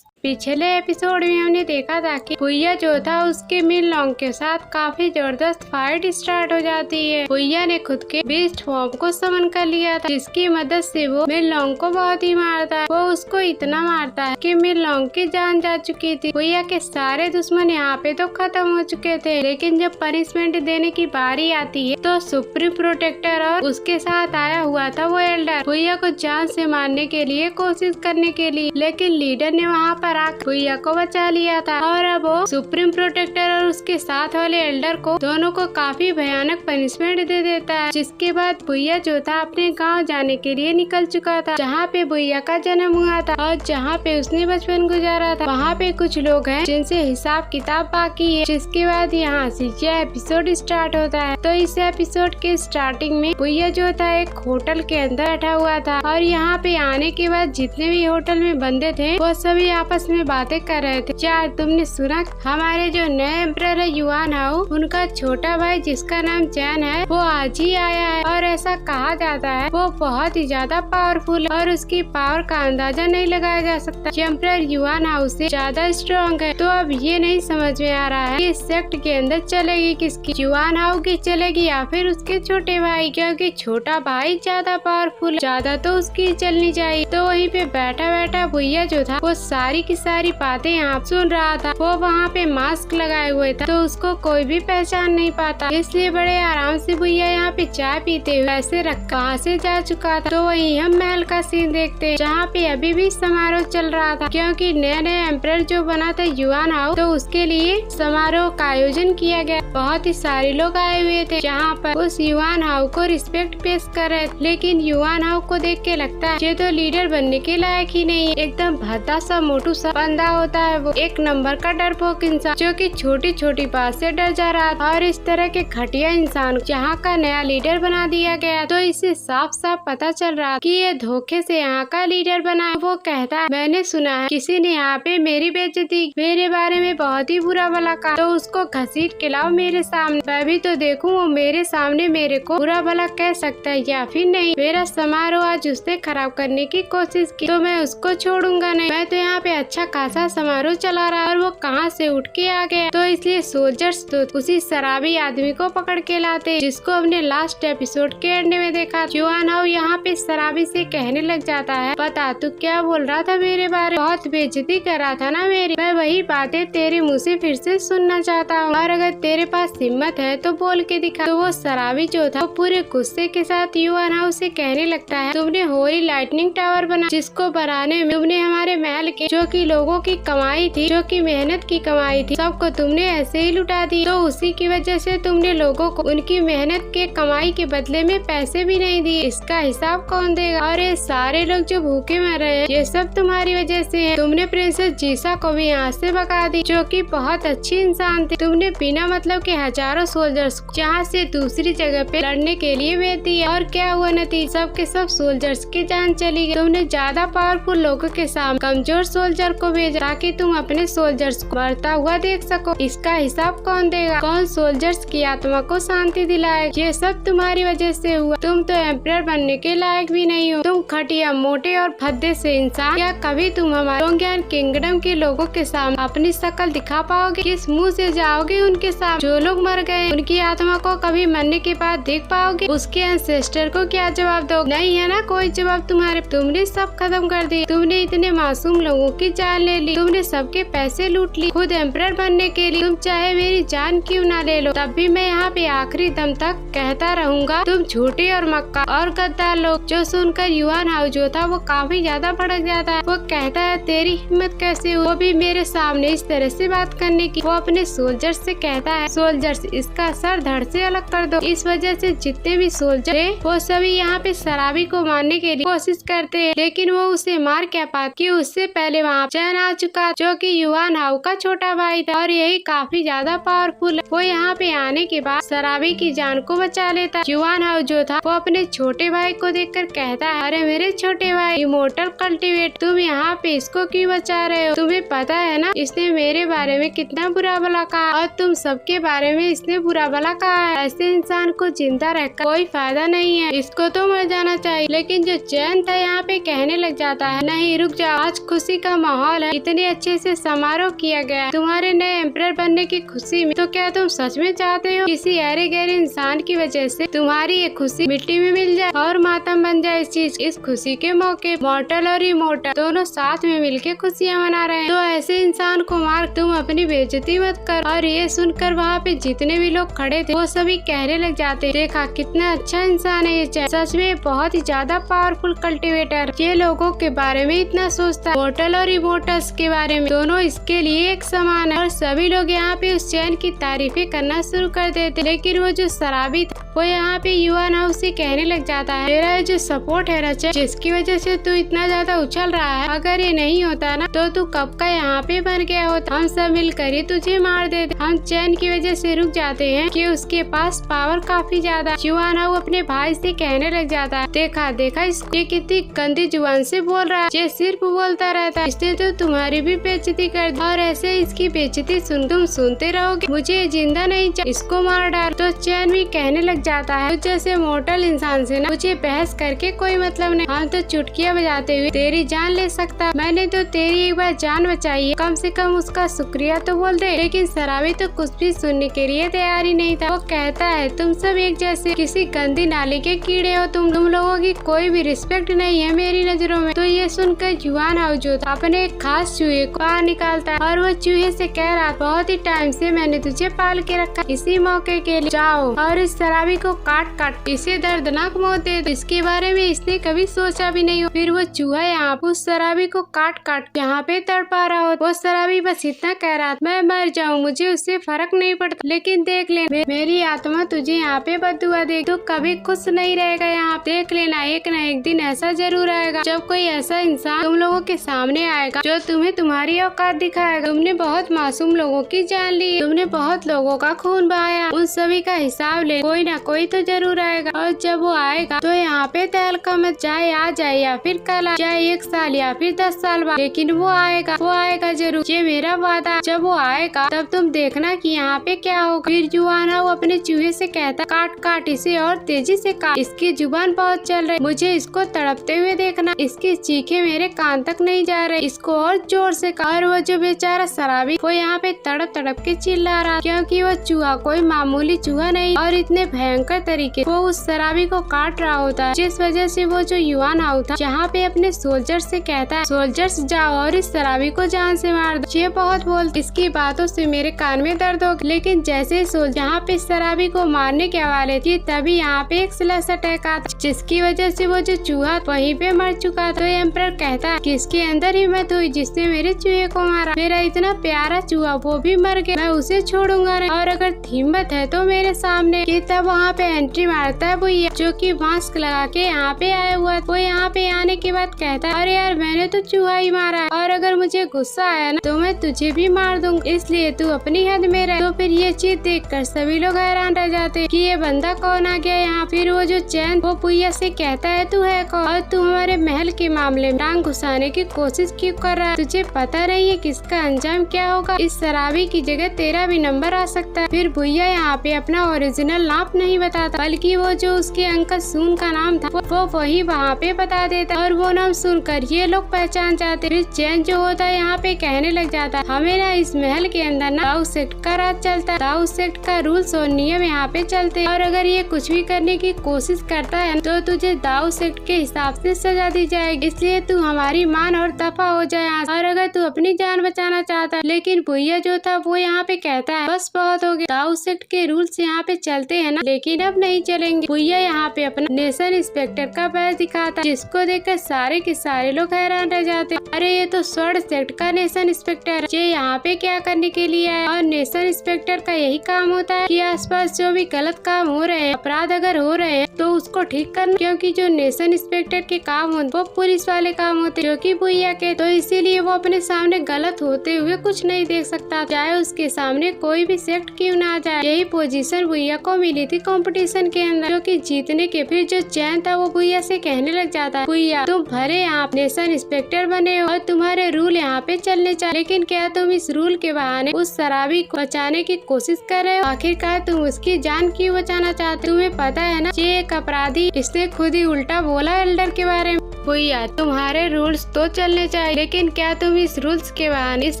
पिछले एपिसोड में हमने देखा था कि भुइया जो था उसके मिन लॉन्ग के साथ काफी जबरदस्त फाइट स्टार्ट हो जाती है। भुइया ने खुद के बीस्ट फॉर्म को समन कर लिया था जिसकी मदद से वो मिन लॉन्ग को बहुत ही मारता है। वो उसको इतना मारता है कि मिन लॉन्ग की जान जा चुकी थी। भुइया के सारे दुश्मन यहाँ पे तो खत्म हो चुके थे, लेकिन जब पनिशमेंट देने की बारी आती है तो सुप्रीम प्रोटेक्टर और उसके साथ आया हुआ था वो एल्डर भुइया को जान से मारने के लिए कोशिश करने के लिए, लेकिन लीडर ने वहाँ पर भुइया को बचा लिया था और अब वो सुप्रीम प्रोटेक्टर और उसके साथ वाले एल्डर को दोनों को काफी भयानक पनिशमेंट दे देता है। जिसके बाद भुइया जो था अपने गांव जाने के लिए निकल चुका था जहाँ पे भुइया का जन्म हुआ था और जहाँ पे उसने बचपन गुजारा था। वहाँ पे कुछ लोग हैं जिनसे हिसाब किताब बाकी है। जिसके बाद यहाँ से यह एपिसोड स्टार्ट होता है। तो इस एपिसोड के स्टार्टिंग में भुइया जो था एक होटल के अंदर बैठा हुआ था और यहाँ पे आने के बाद जितने भी होटल में बंदे थे वो सभी आपस में बातें कर रहे थे। क्या तुमने सुना हमारे जो नए एम्परर है युआन हाउ उनका छोटा भाई जिसका नाम चैन है वो आज ही आया है और ऐसा कहा जाता है वो बहुत ही ज्यादा पावरफुल है और उसकी पावर का अंदाजा नहीं लगाया जा सकता। एम्परर युआन हाउ से ज्यादा स्ट्रॉन्ग है। तो अब ये नहीं समझ में आ रहा है कि इस सेक्ट के अंदर चलेगी किसकी, युआन हाउ की चलेगी या फिर उसके छोटे भाई, क्योंकि छोटा भाई ज्यादा पावरफुल, ज्यादा तो उसकी चलनी चाहिए। तो वहीं पे बैठा बैठा भुइया जो था वो सारी की सारी बातें यहाँ सुन रहा था। वो वहाँ पे मास्क लगाए हुए था तो उसको कोई भी पहचान नहीं पाता, इसलिए बड़े आराम से भैया यहाँ पे चाय पीते हुए ऐसे रख कहाँ से जा चुका था। तो वहीं हम महल का सीन देखते हैं जहाँ पे अभी भी समारोह चल रहा था, क्योंकि नया नया एम्परर जो बना था युआन हाउ, तो उसके लिए समारोह का आयोजन किया गया। बहुत ही सारे लोग आए हुए थे जहाँ पर उस युआन हाउ को रिस्पेक्ट पेश कर रहे थे, लेकिन युआन हाउ को देख के लगता है ये तो लीडर बनने के लायक ही नहीं, एकदम भद्दा सा मोटू सा बंदा होता है। वो एक नंबर का डरपोक इंसान जो कि छोटी छोटी बात से डर जा रहा था, और इस तरह के घटिया इंसान जहाँ का नया लीडर बना दिया गया। तो इससे साफ साफ पता चल रहा कि ये धोखे से यहाँ का लीडर बना। वो कहता है मैंने सुना है किसी ने यहाँ पे मेरी बेइज्जती, मेरे बारे में बहुत ही बुरा भला कहा, तो उसको घसीट के लाओ मेरे सामने, मैं भी तो देखूं वो मेरे सामने मेरे को बुरा भला कह सकता है या फिर नहीं। मेरा समारोह आज उसने खराब करने की कोशिश की तो मैं उसको छोड़ूंगा नहीं। मैं तो यहाँ पे अच्छा खासा समारोह चला रहा और वो कहाँ से उठ के आ गया। तो इसलिए सोल्जर्स तो उसी शराबी आदमी को पकड़ के लाते जिसको हमने लास्ट एपिसोड के एंड में देखा। युआन हाउ यहाँ पे शराबी से कहने लग जाता है पता तू क्या बोल रहा था मेरे बारे में, बहुत बेइज्जती कर रहा था ना मेरी, मैं वही बातें तेरे मुँह से फिर से सुनना चाहता हूँ, और अगर तेरे पास हिम्मत है तो बोल के दिखा। तो वो शराबी जो था वो पूरे गुस्से के साथ युआन हाउ से कहने लगता है तुमने होली लाइटनिंग टावर बना, जिसको बनाने में तुमने हमारे महल के जो कि लोगों की कमाई थी, जो कि मेहनत की कमाई थी, सबको तुमने ऐसे ही लुटा दी। तो उसी की वजह से तुमने लोगों को उनकी मेहनत के कमाई के बदले में पैसे भी नहीं दिए, इसका हिसाब कौन देगा। और ये सारे लोग जो भूखे मर रहे हैं ये सब तुम्हारी वजह से है। तुमने प्रिंसेस जीसा को भी यहाँ से भगा दी जो कि बहुत अच्छी इंसान थी। तुमने बिना मतलब के हजारों सोल्जर्स को जहाँ से दूसरी जगह पे लड़ने के लिए भेज दिया, और क्या हुआ नतीजा, सब के सब सोल्जर्स की जान चली गई। तुमने ज्यादा पावरफुल लोगों के सामने कमजोर सोल्जर को भेजा ताकि तुम अपने सोल्जर्स को मरता हुआ देख सको, इसका हिसाब कौन देगा, कौन सोल्जर्स की आत्मा को शांति दिलाएगा। ये सब तुम्हारी वजह से हुआ। तुम तो एम्परर बनने के लायक भी नहीं हो, तुम खटिया मोटे और भद्दे से इंसान। क्या कभी तुम हमारे डोंगियन किंगडम के लोगों के सामने अपनी शक्ल दिखा पाओगे? किस मुंह से जाओगे उनके सामने? जो लोग मर गए उनकी आत्मा को कभी मरने के बाद देख पाओगे? उसके एंसेस्टर को क्या जवाब दो? नहीं है ना कोई जवाब तुम्हारे। तुमने सब खत्म कर दिया, तुमने इतने मासूम लोगों की जान ले ली, तुमने सबके पैसे लूट ली खुद एम्परर बनने के लिए। तुम चाहे मेरी जान क्यों ना ले लो, तब भी मैं यहाँ पे आखिरी दम तक कहता रहूंगा तुम झूठे और मक्का और गद्दार लोग। जो सुनकर युआन हाउ जो था वो काफी ज्यादा भड़क जाता है। वो कहता है तेरी हिम्मत कैसे हुई वो भी मेरे सामने इस तरह से बात करने की। वो अपने सोल्जर्स से कहता है सोल्जर्स इसका सर धड़ से अलग कर दो। इस वजह से जितने भी सोल्जर है वो सभी यहाँ पे शराबी को मारने के लिए कोशिश करते हैं, लेकिन वो उसे मार क्या पाते कि उससे पहले वहाँ चैन आ चुका जो कि युआन हाउ का छोटा भाई था, और यही काफी ज्यादा पावरफुल है। वो यहाँ पे आने के बाद शराबी की जान को बचा लेता। युआन हाउ जो था वो अपने छोटे भाई को देखकर कहता है अरे मेरे छोटे भाई इमोर्टल कल्टीवेट, तुम यहाँ पे इसको क्यों बचा रहे हो? तुम्हें पता है ना इसने मेरे बारे में कितना बुरा भला कहा, और तुम सबके बारे में इसने बुरा भला कहा है। ऐसे इंसान को जिंदा रहकर कोई फायदा नहीं है, इसको तो मर जाना चाहिए। लेकिन जो चैन था यहाँ पे कहने लग जाता है नहीं रुक जाओ, आज खुशी का माहौल है, इतने अच्छे से समारोह किया गया तुम्हारे नए एम्परर बनने की खुशी में, तो क्या तुम सच में चाहते हो किसी अरे गहरे इंसान की वजह से तुम्हारी ये खुशी मिट्टी में मिल जाए और मातम बन जाए? इस खुशी के मौके मॉर्टल और इमोर्टल दोनों साथ में मिलकर खुशियाँ मना रहे हैं, तो ऐसे इंसान को मार तुम अपनी बेइज्जती मत कर। और ये सुनकर वहाँ पे जितने भी लोग खड़े थे वो सभी कहने लग जाते देखा कितना अच्छा इंसान है ये चैन, सच में बहुत ही ज्यादा पावरफुल कल्टीवेटर, ये लोगों के बारे में इतना सोचता है, मॉर्टल और इमोर्टल्स के बारे में दोनों इसके लिए एक समान है। और सभी लोग यहाँ पे उस चैन की तारीफें करना शुरू कर देते, लेकिन वो जो शराबी था वो यहाँ पे युआन हाउ से कहने लग जाता है तेरा जो सपोर्ट है ना चैन, जिसकी वजह से तू इतना ज्यादा उछल रहा है, अगर ये नहीं होता ना तो तू कब का यहाँ पे बन गया होता, हम सब मिलकर ही तुझे मार देते। हम चैन की वजह से रुक जाते हैं कि उसके पास पावर काफी ज्यादा। युआन हाउ अपने भाई से कहने लग जाता है देखा इसको ये कितनी गंदी जुबान से बोल रहा है, ये सिर्फ बोलता रहता है, इसने तो तुम्हारी भी बेइज्जती कर दी, और ऐसे इसकी बेइज्जती तुम सुनते रहोगे, मुझे जिंदा नहीं चाहिए, इसको मार डाल। तो चैन भी कहने लग जाता है जैसे मोर्टल इंसान से ना मुझे बहस करके कोई मतलब नहीं, हम तो चुटकियां बजाते हुए तेरी जान ले सकता, मैंने तो तेरी एक बार जान बचाई है, कम से कम उसका शुक्रिया तो बोल दे। लेकिन शराबी तो कुछ भी सुनने के लिए तैयार ही नहीं था। वो कहता है तुम सब एक जैसे किसी गंदी नाली के कीड़े हो, तुम लोगों की कोई भी रिस्पेक्ट नहीं है मेरी नजरों में। तो ये सुनकर युआन हाउ जो था अपने अपने एक खास चूहे को बाहर निकालता है और वो चूहे से कह रहा, बहुत ही टाइम से मैंने तुझे पाल के रखा, इसी मौके के लिए जाओ और इस शराबी को काट काट इसे दर्दनाक मौत दे दो। इसके बारे में इसने कभी सोचा भी नहीं हो। फिर वो चूहा यहाँ उस शराबी को काट काट यहाँ पे तड़पा रहा हो। वो शराबी बस इतना कह रहा, मैं मर जाऊँ, मुझे उससे फर्क नहीं पड़ता, लेकिन देख ले मेरी आत्मा तुझे यहाँ पे बदुआ दे, तो कभी खुश नहीं रहेगा। यहाँ देख लेना, एक न एक दिन ऐसा जरूर आएगा जब कोई ऐसा इंसान तुम लोगों के सामने आएगा जो तुम्हें तुम्हारी औकात दिखाएगा। तुमने बहुत मासूम लोगों की जान ली, तुमने बहुत लोगों का खून बहाया, उन सभी का हिसाब ले कोई ना कोई तो जरूर आएगा। और जब वो आएगा तो यहाँ पे तहलका मत, चाहे आज आए या फिर कल आए, चाहे 1 साल या फिर 10 साल बाद, लेकिन वो आएगा जरूर, ये मेरा वादा। जब वो आएगा तब तुम देखना कि यहाँ पे क्या होगा। फिर जुआना वो अपने चूहे से कहता, काट काट इसे और तेजी से काट, इसकी जुबान बहुत चल रही, मुझे इसको तड़पते हुए देखना, इसकी चीखे मेरे कान तक नहीं जा रहे, इसको और जोर से काट। और वो जो बेचारा शराबी वो यहाँ पे तड़प तड़प के चिल्ला रहा, क्योंकि वो चूहा कोई मामूली चूहा नहीं और इतने भयंकर तरीके वो उस शराबी को काट रहा होता है, जिस वजह से वो जो युवान आउट था जहाँ पे अपने सोल्जर से कहता है, सोल्जर्स जाओ और इस शराबी को जान से मार दो। ये बहुत बोलता, इसकी बातों से मेरे कान में दर्द हो, लेकिन जैसे सोल्जर यहाँ पे शराबी को मारने के हवाले थी, तभी यहाँ पे एक स्लैश अटैक आता, जिसकी वजह से वो जो चूहा वहीं पे मर चुका था। तो एम्परर कहता है कि इसके अंदर हिम्मत हुई जिसने मेरे चूहे को मारा, मेरा इतना प्यारा चूहा वो भी मर गया, मैं उसे छोड़ूंगा नहीं, और अगर हिम्मत है तो मेरे सामने। कि तब वहाँ पे एंट्री मारता है भैया, जो कि मास्क लगा के यहाँ पे आया हुआ। वो यहाँ पे आने के बाद कहता है, अरे यार मैंने तो चूहा ही मारा है, और अगर मुझे गुस्सा आया ना तो मैं तुझे भी मार दूंगा, इसलिए तू अपनी हद में रह। तो फिर ये चीज देखकर सभी लोग हैरान रह जाते कि ये बंदा कौन आ गया यहाँ। फिर वो जो चैन वो भैया से कहता है, तू है कौन और तू हमारे महल के मामले में टांग घुसाने की कोशिश क्यों कर रहा है, तुझे पता नहीं है किसका अंजाम क्या होगा, इस शराबी की जगह तेरा भी नंबर आ सकता है। फिर भैया यहाँ पे अपना ओरिजिनल नाम नहीं बताता, बल्कि वो जो उसके अंकल सून का नाम था वो वही वहाँ पे बता देता, और वो नाम सुनकर ये लोग पहचान जाते। फिर चैन जो होता है यहाँ पे कहने लग जाता है, हमें ना इस महल के अंदर ना दाऊ सेक्ट का राज चलता है, दाऊ सेक्ट का रूल्स और नियम यहाँ पे चलते हैं, और अगर ये कुछ भी करने की कोशिश करता है तो तुझे दाऊ सेक्ट के हिसाब से सजा दी जाएगी, इसलिए तू हमारी मान और दफा हो जाए, और अगर तू अपनी जान बचाना चाहता है। लेकिन भैया जो था वो यहाँ पे कहता है, बस बहुत हो गया, दाऊ सेक्ट के रूल्स यहाँ पे चलते हैं ना, लेकिन अब नहीं चलेंगे। भैया यहाँ पे अपना नेशन इंस्पेक्टर का बैज दिखाता है, जिसको देखकर सारे के सारे लोग हैरान रह जाते हैं, अरे ये तो स्वर्ण सेक्ट का नेशन इंस्पेक्टर, ये यहाँ पे क्या करने के लिए है। और नेशन इंस्पेक्टर का यही काम होता है कि आसपास जो भी गलत काम हो रहे हैं, अपराध अगर हो रहे हैं तो उसको ठीक करना, क्योंकि जो नेशन इंस्पेक्टर के काम होते वो पुलिस वाले काम होते जो कि भैया के, तो इसीलिए वो अपने सामने गलत होते हुए कुछ नहीं देख सकता, चाहे उसके सामने कोई भी सेक्ट क्यों ना आ जाए। यही पोजीशन भैया को मिली थी कंपटीशन के अंदर, जो कि जीतने के फिर जो चैन था वो भैया से कहने लग जाता है, भैया तुम भरे यहाँ नेशन इंस्पेक्टर बने हो और तुम्हारे रूल यहाँ पे चलने चाहिए, लेकिन क्या तुम इस रूल के बहाने उस शराबी को बचाने की कोशिश कर रहे हो, आखिरकार तुम उसकी जान क्यों बचाना चाहते हो। तुम्हें पता है ना ये एक अपराधी, इसने खुद ही उल्टा बोला एल्डर के बारे में। भैया तुम्हारे रूल्स तो चलने चाहिए, लेकिन क्या तुम इस रूल्स के बहाने इस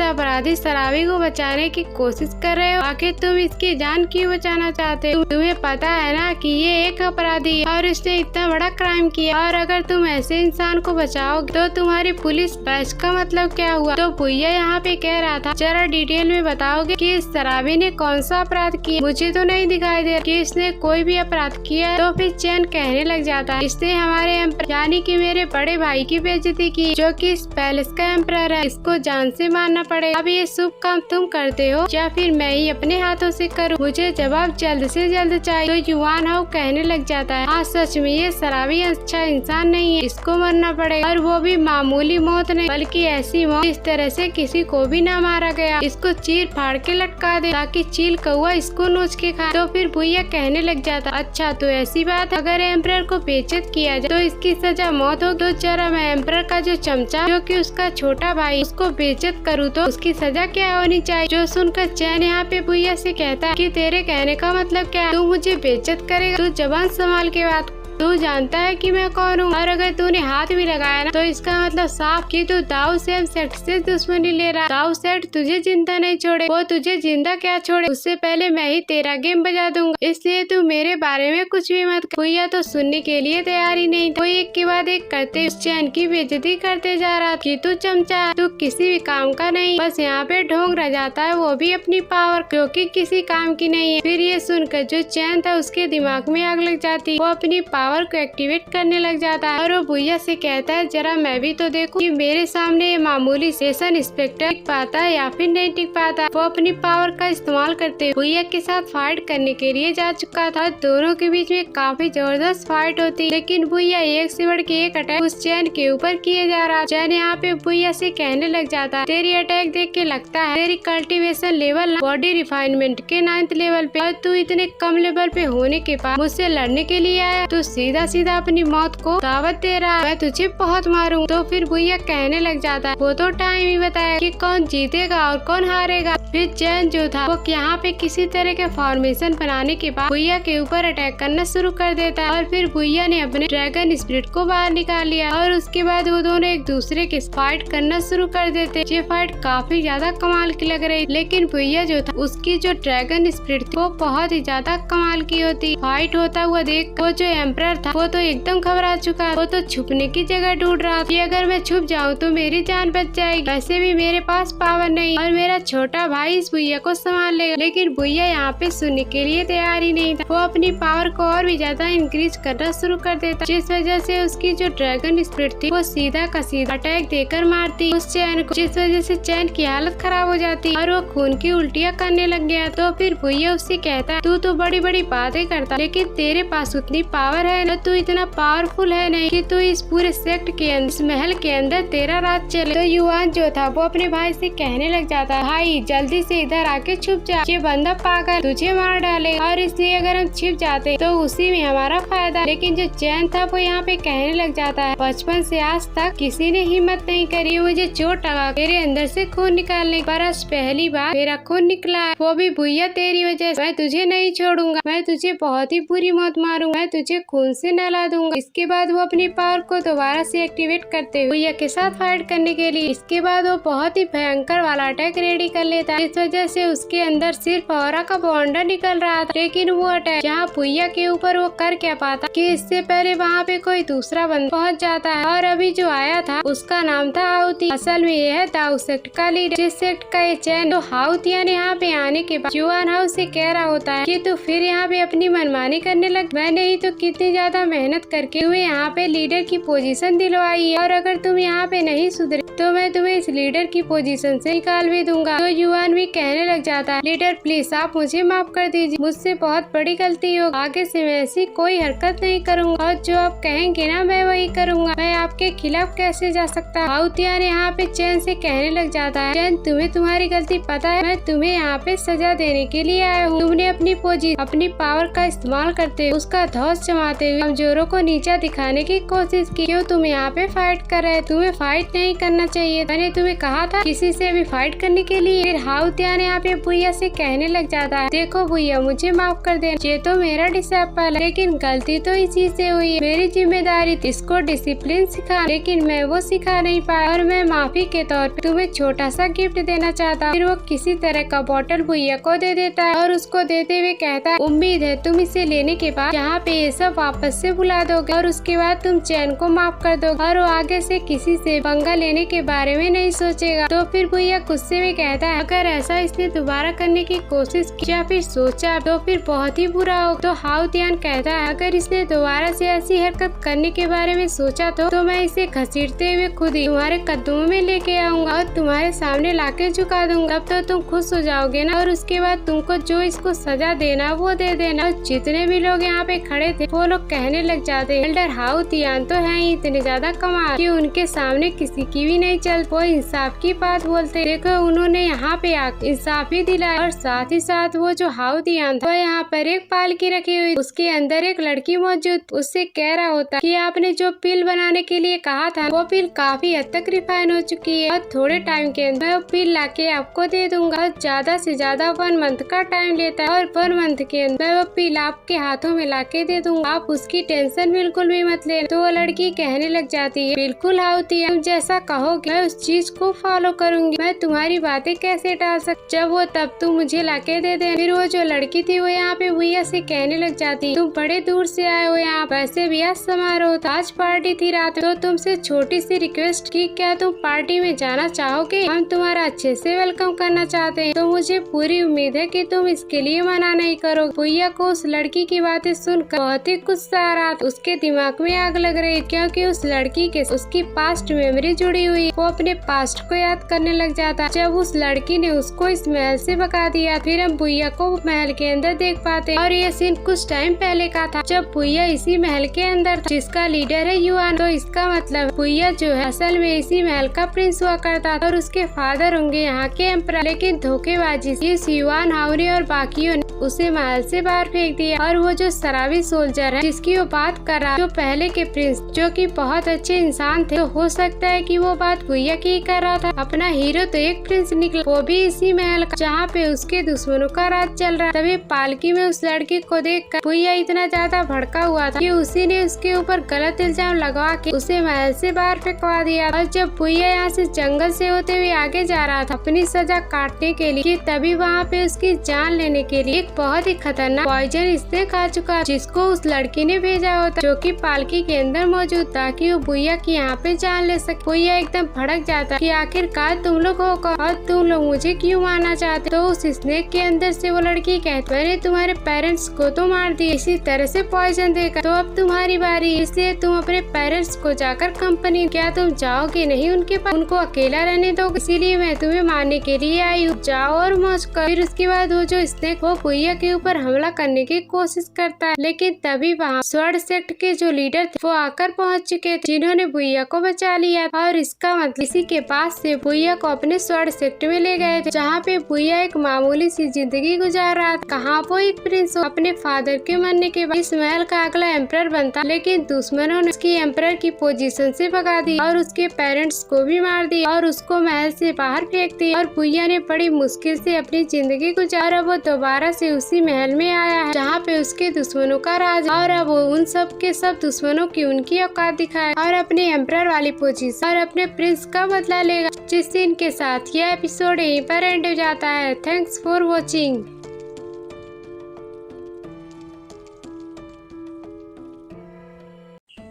अपराधी शराबी को बचाने की कोशिश कर रहे हो, आखिर तुम इसकी जान क्यों बचाना चाहते हो। तुम्हें पता है ना कि ये एक अपराधी है और इसने इतना बड़ा क्राइम किया, और अगर तुम ऐसे इंसान को बचाओगे तो तुम्हारी पुलिस बैच का मतलब क्या हुआ। तो भैया यहाँ पे कह रहा था, जरा डिटेल में बताओगे कि इस शराबी ने कौन सा अपराध किया, मुझे तो नहीं दिखाई दे कि इसने कोई भी अपराध किया है। तो फिर चैन कहने लग जाता है, इसने हमारे एम्पर यानी कि मेरे बड़े भाई की बेइज्जती की, जो कि इस पैलेस का एम्परर है, इसको जान से मारना पड़ेगा। अब ये शुभ काम तुम करते हो या फिर मैं ही अपने हाथों से करूं, मुझे जवाब जल्द से जल्द चाहिए। तो युवान हाउ कहने लग जाता है, हाँ सच में ये शराबी अच्छा इंसान नहीं है, इसको मरना पड़ेगा, और वो भी मामूली मौत नहीं, बल्कि ऐसी मौत इस तरह से किसी को भी ना मारा गया, इसको चीर फाड़ के लटका दे ताकि चील कौवा इसको नोच के खाए। तो फिर भैया कहने लग जाता, अच्छा तो ऐसी बात, अगर एम्परर को बेइज्जत किया जाए तो इसकी सजा मौत हो, तो जरा मैं एम्परर का जो चमचा जो कि उसका छोटा भाई उसको बेइज्जत करूँ तो उसकी सजा क्या होनी चाहिए। जो सुनकर चैन यहाँ पे भैया से कहता है कि तेरे कहने का मतलब क्या है, तू मुझे बेइज्जत करेगा, तू जबान संभाल के बात। तू जानता है कि मैं कौन हूँ, और अगर तूने हाथ भी लगाया ना तो इसका मतलब साफ कि तू दाऊ सेठ से दुश्मनी ले रहा। दाऊ सेठ तुझे जिंदा नहीं छोड़े, वो तुझे जिंदा क्या छोड़े, उससे पहले मैं ही तेरा गेम बजा दूंगा, इसलिए तू मेरे बारे में कुछ भी मत कर। भैया तो सुनने के लिए तैयार ही नहीं था। वो एक के बाद एक करते उस चैन की बेइज्जती करते जा रहा कि तू चमचा है, तू किसी भी काम का नहीं, बस यहाँ पे ढोंग रह जाता है, वो भी अपनी पावर जो कि किसी काम की नहीं है। फिर ये सुनकर जो चैन था उसके दिमाग में आग लग जाती, वो अपनी पावर को एक्टिवेट करने लग जाता है और वो भैया से कहता है जरा मैं भी तो देखूं कि मेरे सामने ये मामूली स्टेशन इंस्पेक्टर टिक पाता है या फिर नहीं टिक पाता। वो अपनी पावर का इस्तेमाल करते हुए भैया के साथ फाइट करने के लिए जा चुका था। दोनों के बीच में काफी जबरदस्त फाइट होती, लेकिन भैया एक से बढ़ के एक अटैक उस चैन के ऊपर किए जा रहा। चैन यहाँ पे भैया से कहने लग जाता है तेरी अटैक देख के लगता है तेरी कल्टीवेशन लेवल बॉडी रिफाइनमेंट के 9th लेवल पे, और तू इतने कम लेवल पे होने के बाद मुझसे लड़ने के लिए आया, तू सीधा सीधा अपनी मौत को दावत दे रहा है, मैं तुझे बहुत मारूं। तो फिर भैया कहने लग जाता है वो तो टाइम ही बताया कि कौन जीतेगा और कौन हारेगा। फिर चैन जो था वो यहाँ पे किसी तरह के फॉर्मेशन बनाने के बाद भैया के ऊपर अटैक करना शुरू कर देता है, और फिर भैया ने अपने ड्रैगन स्पिरिट को बाहर निकाल लिया, और उसके बाद वो दोनों एक दूसरे के फाइट करना शुरू कर देते। ये फाइट काफी ज्यादा कमाल की लग रही, लेकिन भैया जो था उसकी जो ड्रैगन स्पिरिट थी वो बहुत ही ज्यादा कमाल की होती। फाइट होता हुआ देख वो जो एम्परर था वो तो एकदम घबरा चुका, वो तो छुपने की जगह ढूंढ रहा था। अगर मैं छुप जाऊँ तो मेरी जान बच जाएगी, वैसे भी मेरे पास पावर नहीं और मेरा छोटा भाई इस भैया को संभाल लेगा। लेकिन भैया यहाँ पे सुनने के लिए तैयार ही नहीं था। वो अपनी पावर को और भी ज्यादा इंक्रीज करना शुरू कर देता, जिस वजह से उसकी जो ड्रैगन स्पिरिट थी वो सीधा का सीधा अटैक देकर मारती उस चैन को, जिस वजह से चैन की हालत खराब हो जाती और वो खून की उल्टियाँ करने लग गया। तो फिर भैया उससे कहता है तू तो बड़ी बड़ी बातें करता, लेकिन तेरे पास उतनी पावर है ना, तू इतना पावरफुल है नहीं कि तू इस पूरे सेक्ट के इस महल के अंदर तेरा राज चले। तो युवान जो था वो अपने भाई से कहने लग जाता है भाई जल्दी से इधर आके छुप जा, ये बंदा पागल तुझे मार डाले, और इसलिए अगर हम छिप जाते तो उसी में हमारा फायदा। लेकिन जो चैन था वो यहाँ पे कहने लग जाता है बचपन से आज तक किसी ने हिम्मत नहीं करी मुझे चोट लगा मेरे अंदर से खून निकालने, पर आज पहली बार मेरा खून निकला है, वो भी भैया तेरी वजह से। मैं तुझे नहीं छोड़ूंगा, मैं तुझे बहुत ही बुरी मौत मारूंगा, मैं तुझे खून से नहला दूंगा। इसके बाद वो अपनी पावर को दोबारा से एक्टिवेट करते हुए भैया के साथ फाइट करने के लिए इसके बाद वो बहुत ही भयंकर वाला अटैक रेडी कर लेता है। इस वजह से उसके अंदर सिर्फ ऑरा का बॉन्डर निकल रहा था, लेकिन वो अटैक जहाँ भैया के ऊपर वो कर क्या पाता कि इससे पहले वहाँ पे कोई दूसरा बंदा पहुँच जाता है, और अभी जो आया था उसका नाम था हाउती। असल में ये है दाऊ सेक्ट का लीडर, जिस सेक्ट का ये चैन। तो हाउतिया ने यहाँ पे आने के बाद जुआन हाउस से कह रहा होता है कि तू फिर यहाँ पे अपनी मनमानी करने लग, मैंने ही तो कितनी ज्यादा मेहनत करके तुम्हें यहाँ पे लीडर की पोजीशन दिलवाई है, और अगर तुम यहाँ पे नहीं सुधरे तो मैं तुम्हें इस लीडर की पोजीशन से निकाल भी दूंगा। तो युवान भी कहने लग जाता है लीडर प्लीज आप मुझे माफ कर दीजिए, मुझसे बहुत बड़ी गलती हो, आगे से मैं ऐसी कोई हरकत नहीं करूँगा, और जो आप कहेंगे ना मैं वही करूँगा, मैं आपके खिलाफ कैसे जा सकता। हाउतिया ने यहाँ पे चैन से कहने लग जाता है चैन तुम्हें तुम्हारी गलती पता है, मैं तुम्हें यहाँ पे सजा देने के लिए आया हूँ। तुमने अपनी पावर का इस्तेमाल करते हुए उसका ध्वज जमाते हुए कमजोरों को नीचा दिखाने की कोशिश की। क्यों तुम यहाँ पे फाइट कर रहे, तुम्हें फाइट नहीं करना चाहिए, मैंने तुम्हें कहा था किसी से भी फाइट करने के लिए। फिर हाउतिया ने यहाँ पे भैया से कहने लग जाता है देखो भैया मुझे माफ कर देना, ये तो मेरा डिसिपल है, लेकिन गलती तो इसी से हुई है, मेरी जिम्मेदारी इसको डिसिप्लिन सिखा, लेकिन मैं वो सिखा नहीं पाया, और मैं माफी के तौर पे तुम्हें छोटा सा गिफ्ट देना चाहता। फिर वो किसी तरह का बोतल भैया को दे देता है, और उसको देते हुए कहता है उम्मीद है तुम इसे लेने के बाद यहाँ पे ये सब वापस से भुला दोगे, और उसके बाद तुम चैन को माफ कर दोगे, और वो आगे से किसी से पंगा लेने के बारे में नहीं सोचेगा। तो फिर भैया गुस्से में कहता है अगर ऐसा इसने दोबारा करने की कोशिश की या फिर सोचा तो फिर बहुत ही बुरा हो। तो हाउतियान कहता है अगर इसने दोबारा से ऐसी हरकत करने के बारे में सोचा तो मैं इसे घसीटते हुए खुद ही तुम्हारे कदमों में लेके आऊंगा और तुम्हारे सामने लाके झुका दूंगा, तब तो तुम खुश हो जाओगे ना, और उसके बाद तुमको जो इसको सजा देना वो दे देना। और जितने भी लोग यहाँ पे खड़े थे वो लोग कहने लग जाते एल्डर हाउतियान तो है ही इतने ज्यादा कमाल कि उनके सामने किसी की भी नहीं चल, वो इंसाफ की बात बोलते। देखो उन्होंने यहाँ पे इंसाफ ही दिलाया, और साथ ही साथ वो जो हाउतियान था यहाँ पर एक पालकी रखी हुई, उसके अंदर एक लड़की मौजूद, उससे कह रहा होता कि आपने जो पिल बनाने के लिए कहा था वो पिल काफी हद तक रिफाइन हो चुकी है, और थोड़े टाइम के अंदर वो पिल लाके आपको दे दूंगा, और ज्यादा से ज्यादा 1 मंथ का टाइम लेता है, और 1 मंथ के अंदर वो पिल आपके हाथों में लाके दे दूंगा, आप उसकी टेंशन बिल्कुल भी मत ले। तो वो लड़की कहने लग जाती है, बिल्कुल हाउती, तुम जैसा कहोगे मैं उस चीज को फॉलो करूंगी, मैं तुम्हारी बातें कैसे टाल सकती, जब वो तब तुम मुझे लाके दे दे। फिर वो जो लड़की थी वो यहाँ पे भैया से कहने लग जाती, तुम बड़े दूर से आए हो यहाँ, वैसे भी आज समारोह था, आज पार्टी थी रात, तो तुमसे छोटी सी रिक्वेस्ट की, क्या तुम पार्टी में जाना चाहोगे? हम तुम्हारा अच्छे से वेलकम करना चाहते हैं, तो मुझे पूरी उम्मीद है कि तुम इसके लिए मना नहीं करो। भैया को उस लड़की की बातें सुनकर बहुत ही गुस्सा आ रहा था, उसके दिमाग में आग लग रही, क्योंकि उस लड़की के उसकी पास्ट मेमोरी जुड़ी हुई। वो अपने पास्ट को याद करने लग जाता जब उस लड़की ने उसको इस महल से भगा दिया। फिर हम भैया को महल के अंदर देख पाते और ये सीन कुछ टाइम पहले का था, जब भैया इसी महल के अंदर था, जिसका लीडर है युआन। तो इसका मतलब भैया जो है असल में इसी महल का प्रिंस हुआ करता था और उसके फादर होंगे यहाँ के एम्परर। लेकिन धोखेबाजी से इस युआन हाउ ने और बाकियों ने उसे महल से बाहर फेंक दिया। और वो जो शराबी सोल्जर है जिसकी वो बात कर रहा, जो पहले के प्रिंस जो कि बहुत अच्छे इंसान थे, तो हो सकता है कि वो बात भैया की कर रहा था। अपना हीरो तो एक प्रिंस निकला, वो भी इसी महल का, जहाँ पे उसके दुश्मनों का राज चल रहा। तभी पालकी में उस लड़की को देखकर भैया इतना ज्यादा भड़का हुआ था कि उसी ने उसके ऊपर गलत इल्जाम लगवा के उसे महल से बाहर फेंकवा दिया। और जब भैया यहाँ से जंगल से होते हुए आगे जा रहा था अपनी सजा काटने के लिए, तभी वहाँ पे उसकी जान लेने के लिए एक बहुत ही खतरनाक पॉइजन इसने खा चुका, जिसको उस लड़की ने भेजा होता, जो कि पालकी के अंदर मौजूद, ताकि वो भैया की यहाँ पे जान ले सके। भैया एकदम भड़क जाता कि आखिरकार तुम लोग हो कौन और तुम लोग मुझे क्यों मारना चाहते। तो उस स्नेक के अंदर से वो लड़की कहती, मैंने तुम्हारे पेरेंट्स को तो मार दिया इसी तरह से पॉइजन देकर, तो अब तुम्हारी बारी, इसलिए तुम अपने पेरेंट्स को जाकर कंपनी, क्या तुम जाओगे नहीं उनके पास, उनको अकेला रहने दो, इसीलिए मैं तुम्हें मारने के लिए आई हूँ, जाओ और मौज करो। फिर उसके बाद वो जो स्नेक वो भैया के ऊपर हमला करने की कोशिश करता है, लेकिन तभी वहाँ स्वर्ण सेक्ट के जो लीडर थे वो आकर पहुँच चुके थे, जिन्होंने भैया को बचा लिया। और इसका मतलब इसी के पास से भैया को अपने स्वर्ण सेक्ट में ले गए थे, जहाँ पे भैया एक मामूली सी जिंदगी गुजार रहा था। कहाँ वो एक प्रिंस अपने फादर के मरने के बाद इस महल का अगला एम्परर बनता, लेकिन दुश्मनों ने उसकी एम्परर की पोजीशन से भगा दी और उसके पेरेंट्स को भी मार दिया और उसको महल से बाहर फेंक दिया। और भैया ने बड़ी मुश्किल से अपनी जिंदगी गुजारा, वो दोबारा से उसी महल में आया है जहाँ पे उसके दुश्मनों का राज, और अब वो उन सब के सब दुश्मनों की उनकी औकात दिखाए और अपने एम्परर वाली पोजीशन और अपने प्रिंस का बदला लेगा। जिस सीन के साथ यह एपिसोड यहीं पर एंड हो जाता है। Thanks for watching.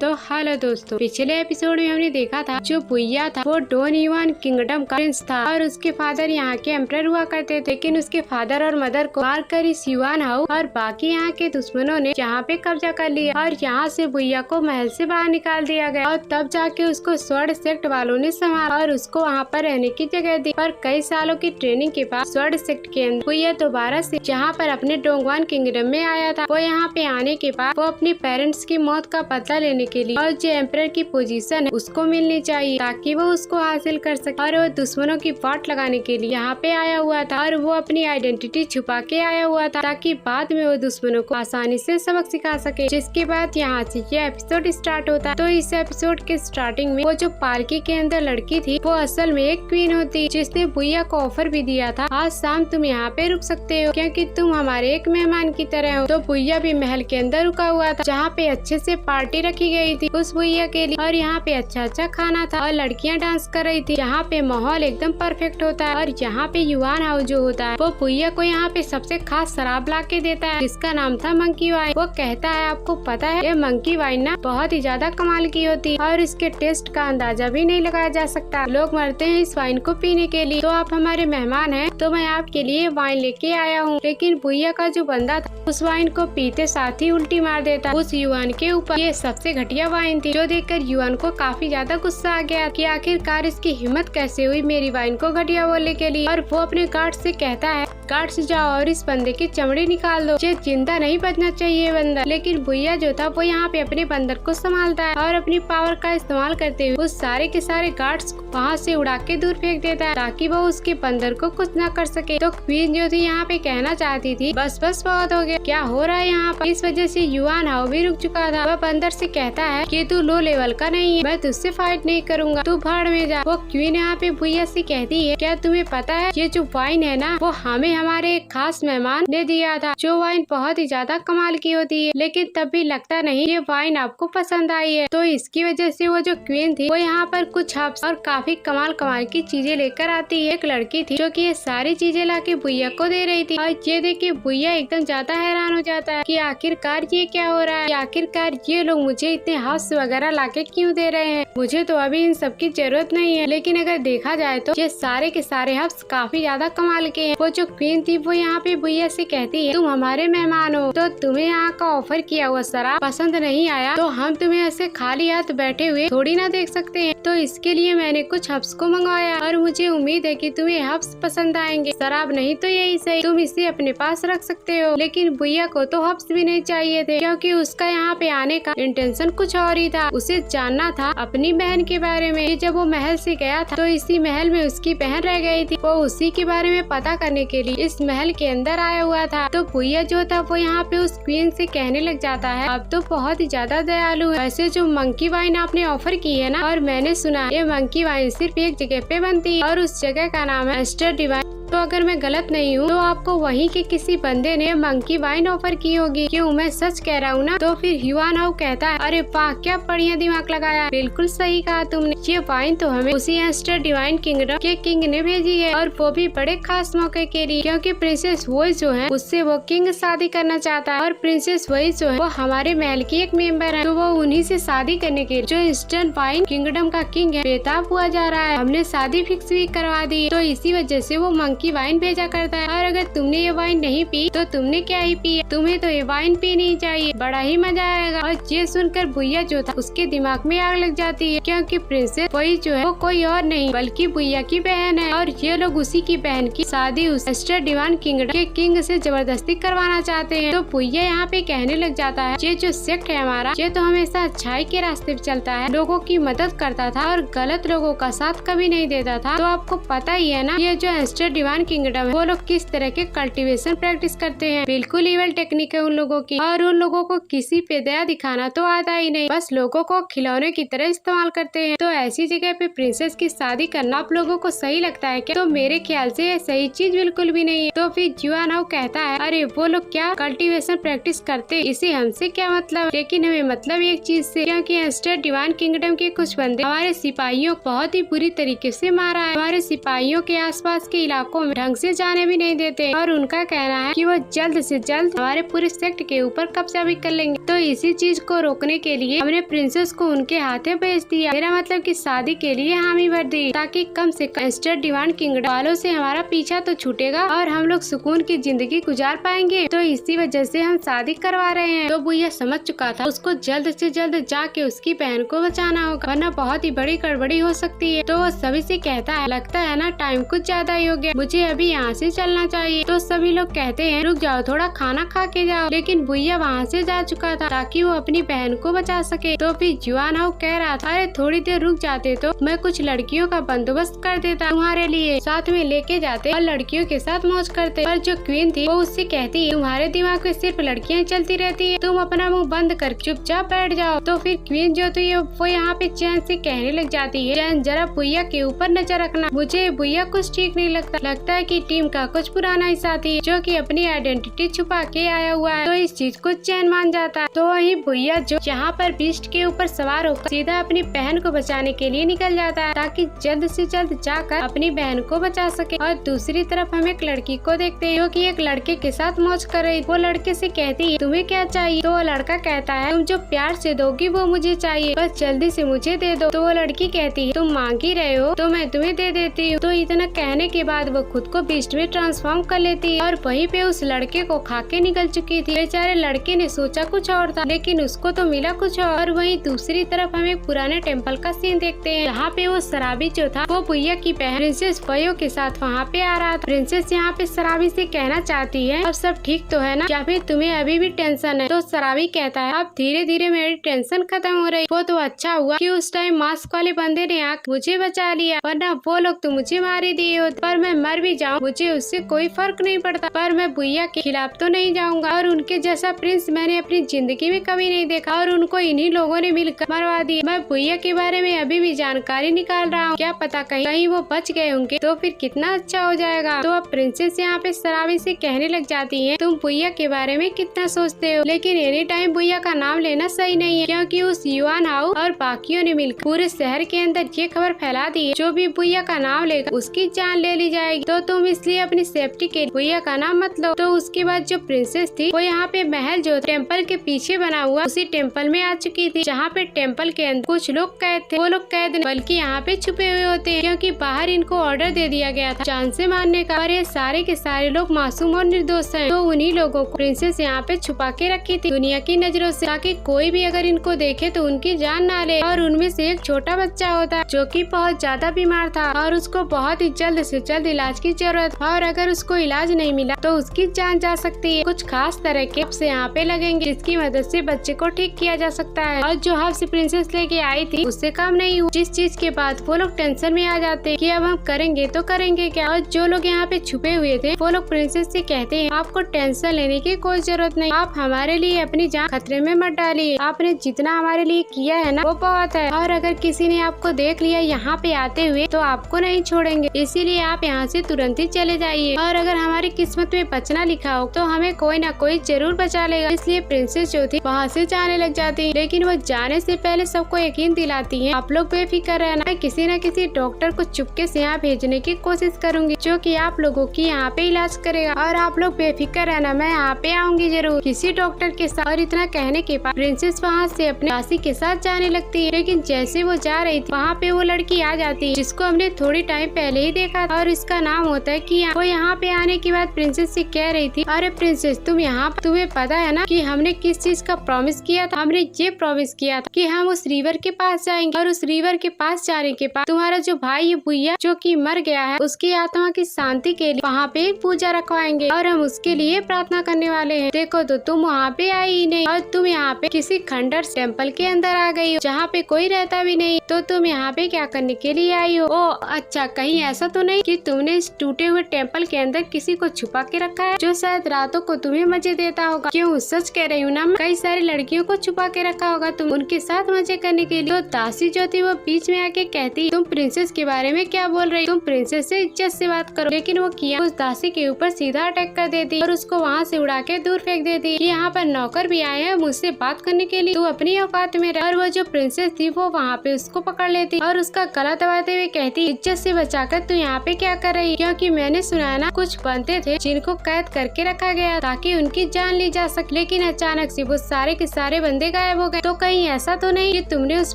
तो हेलो दोस्तों, पिछले एपिसोड में हमने देखा था जो भैया था वो डॉन युआन किंगडम का प्रिंस था और उसके फादर यहाँ के एम्परर हुआ करते थे, लेकिन उसके फादर और मदर को मार कर इस युआन हाउ और बाकी यहाँ के दुश्मनों ने यहाँ पे कब्जा कर लिया और यहाँ से भैया को महल से बाहर निकाल दिया गया। और तब जाके उसको स्वर्ण सेक्ट वालों ने संभाला और उसको वहाँ पर रहने की जगह दी। और कई सालों की ट्रेनिंग के बाद स्वर्ण सेक्ट के अंदर भैया दोबारा से जहाँ पर अपने डोंगवान किंगडम में आया था, वो यहाँ पे आने के बाद वो अपनी पेरेंट्स की मौत का बदला लेने के लिए और जो एम्परर की पोजीशन है उसको मिलनी चाहिए ताकि वो उसको हासिल कर सके। और वो दुश्मनों की वाट लगाने के लिए यहाँ पे आया हुआ था और वो अपनी आइडेंटिटी छुपा के आया हुआ था ताकि बाद में वो दुश्मनों को आसानी से सबक सिखा सके। जिसके बाद यहाँ से ये एपिसोड स्टार्ट होता है। तो इस एपिसोड के स्टार्टिंग में वो जो पालकी के अंदर लड़की थी वो असल में एक क्वीन होती, जिसने भैया को ऑफर भी दिया था, आज शाम तुम यहाँ पे रुक सकते हो क्योंकि तुम हमारे एक मेहमान की तरह हो। तो भैया भी महल के अंदर रुका हुआ था जहाँ पे अच्छे से पार्टी रखी गई थी उस भैया के लिए और यहाँ पे अच्छा अच्छा खाना था और लड़कियाँ डांस कर रही थी। यहाँ पे माहौल एकदम परफेक्ट होता है और यहाँ पे युआन हाउ जो होता है वो भैया को यहाँ पे सबसे खास शराब ला के देता है जिसका नाम था मंकी वाइन। वो कहता है आपको पता है ये मंकी वाइन ना बहुत ही ज्यादा कमाल की होती है और इसके टेस्ट का अंदाजा भी नहीं लगाया जा सकता। लोग मरते हैं इस वाइन को पीने के लिए, तो आप हमारे मेहमान हैं तो मैं आपके लिए वाइन लेके आया हूँ। लेकिन भैया का जो बंदा था उस वाइन को पीते साथ ही उल्टी मार देता उस युआन के ऊपर। ये सबसे घटिया वाइन थी जो देखकर युआन को काफी ज्यादा गुस्सा आ गया कि आखिरकार इसकी हिम्मत कैसे हुई मेरी वाइन को घटिया बोलने के लिए। और वो अपने गार्ड से कहता है गार्ड से जाओ और इस बंदे की चमड़ी निकाल दो, ये जिंदा नहीं बचना चाहिए बंदर। लेकिन भैया जो था वो यहाँ पे अपने बंदर को संभालता है और अपनी पावर का इस्तेमाल करते हुए उस सारे के सारे गार्ड्स को वहाँ से उड़ा के दूर फेंक देता है ताकि वो उसके बंदर को कुछ न कर सके। तो क्वीन जो थी यहाँ पे कहना चाहती थी बस बस बहुत हो गया, क्या हो रहा है यहाँ पर। इस वजह से युआन हाउ भी रुक चुका था। वह बंदर से कहता है कि तू लो लेवल का नहीं है, मैं तुझसे फाइट नहीं करूंगा, तू भाड़ में जा। वो क्वीन यहाँ पे भैया से कहती है क्या तुम्हें पता है ये जो वाइन है ना वो हमें हमारे एक खास मेहमान ने दिया था, जो वाइन बहुत ही ज्यादा कमाल की होती है, लेकिन तब भी लगता नहीं ये वाइन आपको पसंद आई है। तो इसकी वजह से वो जो क्वीन थी वो यहाँ पर कुछ हब्स और काफी कमाल कमाल की चीजें लेकर आती है। एक लड़की थी जो कि ये सारी चीजें लाके बुइया को दे रही थी, और ये देख के बुइया एकदम ज्यादा हैरान हो जाता है कि आखिरकार ये क्या हो रहा है, आखिरकार ये लोग मुझे इतने हब्स वगैरह लाके क्यों दे रहे हैं, मुझे तो अभी इन सब की जरूरत नहीं है। लेकिन अगर देखा जाए तो ये सारे के सारे हब्स काफी ज्यादा कमाल के हैं। वो जो क्वीन थी वो यहाँ पे बुइया से कहती है, तुम हमारे मेहमान हो, तो तुम्हें यहाँ का ऑफर किया हुआ शराब पसंद नहीं आया तो हम तुम्हें ऐसे खाली हाथ बैठे हुए थोड़ी ना देख सकते हैं। तो इसके लिए मैंने कुछ हब्स को मंगवाया और मुझे उम्मीद है कि तुम्हें हब्स पसंद आएंगे, शराब नहीं तो यही सही, तुम इसे अपने पास रख सकते हो। लेकिन बुइया को तो हब्स भी नहीं चाहिए थे, क्योंकि उसका यहाँ पे आने का इंटेंशन कुछ और ही था। उसे जानना था अपनी बहन के बारे में। जब वो महल से गया था तो इसी महल में उसकी बहन रह गई थी, वो उसी के बारे में पता करने के लिए इस महल के अंदर आया हुआ था। तो बुइया जो था वो यहाँ पे उस क्वीन से कहने लग जाता है, अब तो बहुत ही ज्यादा दयालु है, वैसे जो मंकी वाइन आपने ऑफर की है ना, और मैंने सुना ये मंकी वाइन सिर्फ एक जगह पे बनती है और उस जगह का नाम है एस्टर डिवाइन। तो अगर मैं गलत नहीं हूँ तो आपको वहीं के किसी बंदे ने मंकी वाइन ऑफर की होगी, क्यों मैं सच कह रहा हूँ ना। तो फिर युवान हाउ कहता है, अरे वाह क्या बढ़िया दिमाग लगाया, बिल्कुल सही कहा तुमने, ये वाइन तो हमें उसी एस्टर डिवाइन किंगडम के किंग ने भेजी है, और वो भी बड़े खास मौके के लिए, क्योंकि प्रिंसेस वॉइस जो है उससे वो किंग शादी करना चाहता है, और प्रिंसेस वॉइस जो है वो हमारे महल की एक मेंबर है, तो वो उन्हीं से शादी करने के लिए जो ईस्टर्न वाइन किंगडम का किंग है बेताब हुआ जा रहा है। हमने शादी फिक्स भी करवा दी, तो इसी वजह से वो की वाइन भेजा करता है, और अगर तुमने ये वाइन नहीं पी तो तुमने क्या ही पी, तुम्हें तो ये वाइन पीनी चाहिए, बड़ा ही मजा आएगा। और ये सुनकर बुइया जो था उसके दिमाग में आग लग जाती है, क्योंकि प्रिंसेस वही जो है वो कोई और नहीं बल्कि बुइया की बहन है, और ये लोग उसी की बहन की शादी उस एस्टर डिवाइन किंगडम के किंग से जबरदस्ती करवाना चाहते हैं। तो बुइया यहाँ पे कहने लग जाता है, ये जो सेक्ट है हमारा, ये तो हमेशा अच्छाई के रास्ते पे चलता है, लोगों की मदद करता था और गलत लोगों का साथ कभी नहीं देता था। तो आपको पता ही है ना ये जो एस्टर डिवाइन किंगडम वो लोग किस तरह के कल्टीवेशन प्रैक्टिस करते हैं, बिल्कुल इवल टेक्निक है उन लोगों की, और उन लोगों को किसी पे दया दिखाना तो आता ही नहीं, बस लोगों को खिलौने की तरह इस्तेमाल करते हैं। तो ऐसी जगह पे प्रिंसेस की शादी करना आप लोगों को सही लगता है क्या? तो मेरे ख्याल से सही चीज बिल्कुल भी नहीं है। तो फिर युवान हाउ कहता है, अरे वो लोग क्या कल्टीवेशन प्रैक्टिस करते, इसे हमसे क्या मतलब, लेकिन हमें मतलब एक चीज से, क्योंकि एस्टर डिवाइन किंगडम के कुछ बंदे हमारे सिपाहियों को बहुत ही बुरी तरीके से मारा है, हमारे सिपाहियों के आसपास के इलाकों में ढंग से जाने भी नहीं देते, और उनका कहना है कि वो जल्द से जल्द हमारे पूरे सेक्ट के ऊपर कब्जा भी कर लेंगे। तो इसी चीज को रोकने के लिए हमने प्रिंसेस को उनके हाथे भेज दिया, मेरा मतलब कि शादी के लिए हामी भर दी, ताकि कम से कम एस्टर डिवाइन किंगडम वालों से हमारा पीछा तो छूटेगा और हम लोग सुकून की जिंदगी गुजार पाएंगे। तो इसी वजह से हम शादी करवा रहे हैं। तो बुइया समझ चुका था उसको जल्द से जल्द जाके उसकी बहन को बचाना होगा, वरना बहुत ही बड़ी गड़बड़ी हो सकती है। तो वो सभी से कहता है, लगता है ना टाइम कुछ ज्यादा ही हो गया, मुझे अभी यहाँ से चलना चाहिए। तो सभी लोग कहते हैं, रुक जाओ थोड़ा खाना खा के जाओ, लेकिन बुइया वहाँ से जा चुका था ताकि वो अपनी बहन को बचा सके। तो फिर युवान हाउ कह रहा था, अरे थोड़ी देर रुक जाते तो मैं कुछ लड़कियों का बंदोबस्त कर देता तुम्हारे लिए, साथ में लेके जाते और लड़कियों के साथ मौज करते। पर जो क्वीन थी वो उससे कहती है, तुम्हारे दिमाग में सिर्फ लड़कियां चलती रहती है, तुम अपना मुंह बंद कर चुपचाप बैठ जाओ। तो फिर क्वीन जो थी वो यहाँ पे चैन से कहने लग जाती है, चैन जरा बुइया के ऊपर नजर रखना, मुझे बुइया कुछ ठीक नहीं लगता है कि टीम का कुछ पुराना ही साथी है जो कि अपनी आइडेंटिटी छुपा के आया हुआ है। तो इस चीज को चैन मान जाता है। तो वही बुइया जो यहाँ पर बीस्ट के ऊपर सवार होकर सीधा अपनी बहन को बचाने के लिए निकल जाता है, ताकि जल्द से जल्द जाकर अपनी बहन को बचा सके। और दूसरी तरफ हम एक लड़की को देखते हैं जो कि एक लड़के के साथ मौज कर रही। वो लड़के से कहती है, तुम्हें क्या चाहिए? तो वो लड़का कहता है, तुम जो प्यार से दोगी वो मुझे चाहिए, बस जल्दी से मुझे दे दो। तो वो लड़की कहती है, तुम मांग ही रहे हो तो मैं तुम्हें दे देती हूँ। तो इतना कहने के बाद वो खुद को बीस्ट में ट्रांसफॉर्म कर लेती है और वहीं पे उस लड़के को खा के निकल चुकी थी। बेचारे लड़के ने सोचा कुछ और था, लेकिन उसको तो मिला कुछ और। वहीं दूसरी तरफ हम एक पुराने टेम्पल का सीन देखते हैं, जहाँ पे वो शराबी जो था वो बुइया की बहन प्रिंसेस वयो के साथ वहाँ पे आ रहा था। प्रिंसेस यहाँ पे शराबी से कहना चाहती है, अब सब ठीक तो है ना, या फिर तुम्हें अभी भी टेंशन है? तो शराबी कहता है, अब धीरे धीरे मेरी टेंशन खत्म हो रही। वो तो अच्छा हुआ कि उस टाइम मास्क वाले बंदे ने आकर मुझे बचा लिया, वरना वो लोग तो मुझे मार ही दिए होते। पर मैं मर भी जाऊँ मुझे उससे कोई फर्क नहीं पड़ता, पर मैं भैया के खिलाफ तो नहीं जाऊंगा। और उनके जैसा प्रिंस मैंने अपनी जिंदगी में कभी नहीं देखा और उनको इन्हीं लोगों ने मिलकर मरवा दिया। मैं भैया के बारे में अभी भी जानकारी निकाल रहा हूँ, क्या पता कहीं वो बच गए होंगे तो फिर कितना अच्छा हो जाएगा। तो अब प्रिंसेस यहाँ पे शराबी से कहने लग जाती है, तुम भैया के बारे में कितना सोचते हो, लेकिन एनी टाइम भैया का नाम लेना सही नहीं है, क्योंकि उस युवान हाउ और बाकियों ने मिलकर पूरे शहर के अंदर ये खबर फैला दी है, जो भी भैया का नाम लेगा उसकी जान ले ली जाएगी। तो तुम इसलिए अपनी सेफ्टी के भैया का नाम मत लो। तो उसके बाद जो प्रिंसेस थी वो यहाँ पे महल जो टेम्पल के पीछे बना हुआ उसी टेम्पल में आ चुकी थी, जहाँ पे टेम्पल के अंदर कुछ लोग कैद थे। वो लोग कैद बल्कि यहाँ पे छुपे हुए होते हैं, क्योंकि बाहर इनको ऑर्डर दे दिया गया था जान से मारने का, और ये सारे के सारे लोग मासूम और निर्दोष हैं। तो उन्हीं लोगों को प्रिंसेस यहाँ पे छुपा के रखी थी दुनिया की नजरों से, ताकि कोई भी अगर इनको देखे तो उनकी जान ना ले। और उनमें से एक छोटा बच्चा होता जो कि बहुत ज्यादा बीमार था और उसको बहुत ही जल्द से जल्द इलाज की जरूरत, और अगर उसको इलाज नहीं मिला तो उसकी जान जा सकती है। कुछ खास तरह के हब्स यहाँ पे लगेंगे जिसकी मदद से बच्चे को ठीक किया जा सकता है। और जो हब्स प्रिंसेस लेके आई थी उससे काम नहीं हुआ, जिस चीज के बाद वो लोग टेंशन में आ जाते हैं कि अब हम करेंगे तो करेंगे क्या। और जो लोग यहाँ पे छुपे हुए थे वो लोग प्रिंसेस से कहते हैं, आपको टेंशन लेने की कोई जरूरत नहीं, आप हमारे लिए अपनी जान खतरे में मत डालिए, आपने जितना हमारे लिए किया है ना वो बहुत है, और अगर किसी ने आपको देख लिया यहाँ पे आते हुए तो आपको नहीं छोड़ेंगे, इसीलिए आप यहाँ से तुरंत ही चले जाइए। और अगर हमारी किस्मत में बचना लिखा हो तो हमें कोई ना कोई जरूर बचा लेगा। इसलिए प्रिंसेस जो थी वहाँ से जाने लग जाती है, लेकिन वो जाने से पहले सबको यकीन दिलाती है, आप लोग बेफिक्र रहना, मैं किसी न किसी डॉक्टर को चुपके से यहाँ भेजने की कोशिश करूंगी जो कि आप लोगों की यहाँ पे इलाज करेगा, और आप लोग बेफिक्र रहना, मैं यहाँ पे आऊंगी जरूर किसी डॉक्टर के साथ। और इतना कहने के बाद प्रिंसेस वहाँ से अपने दासी के साथ जाने लगती है, लेकिन जैसे वो जा रही थी वहाँ पे वो लड़की आ जाती है जिसको हमने थोड़ी टाइम पहले ही देखा था, और इसका नाम होता है कियान। वो यहाँ पे आने के बाद प्रिंसेस से कह रही थी, अरे प्रिंसेस तुम यहाँ, तुम्हें पता है ना कि हमने किस चीज का प्रॉमिस किया था, हमने ये प्रॉमिस किया था कि हम उस रिवर के पास जाएंगे, और उस रिवर के पास जाने के बाद तुम्हारा जो भाई है भैया जो कि मर गया है उसकी आत्मा की शांति के लिए वहाँ पे एक पूजा रखवाएंगे, और हम उसके लिए प्रार्थना करने वाले हैं। देखो तो तुम वहाँ पे आई ही नहीं, और तुम यहाँ पे किसी खंडर टेम्पल के अंदर आ गई हो जहाँ पे कोई रहता भी नहीं, तो तुम यहाँ पे क्या करने के लिए आई हो? ओ अच्छा, कहीं ऐसा तो नहीं कि तुमने इस टूटे हुए टेम्पल के अंदर किसी को छुपा के रखा है जो शायद रातों को तुम्हें मजे देता होगा? क्यों, सच कह रही हूँ ना, कई सारी लड़कियों को छुपा के रखा होगा तुम उनके साथ मजे करने के लिए। तो दासी जो थी वो बीच में आके कहती, तुम प्रिंसेस के बारे में क्या बोल रही, तुम प्रिंसेस से इज्जत से बात करो। लेकिन वो किया उस दासी के ऊपर सीधा अटैक कर देती और उसको वहाँ से उड़ा के दूर फेंक देती कि यहाँ पर नौकर भी आए हैं मुझसे बात करने के लिए, तू अपनी औकात में रह। और वो जो प्रिंसेस थी वो वहाँ पे उसको पकड़ लेती और उसका गला दबाते हुए कहती, इज्जत से बचाकर तू यहाँ पे क्या कर रही, क्योंकि मैंने सुना है ना कुछ बंदे थे जिनको कैद करके रखा गया ताकि उनकी जान ली जा सके, लेकिन अचानक से वो सारे के सारे बंदे गायब हो गए। तो कहीं ऐसा तो नहीं कि तुमने उस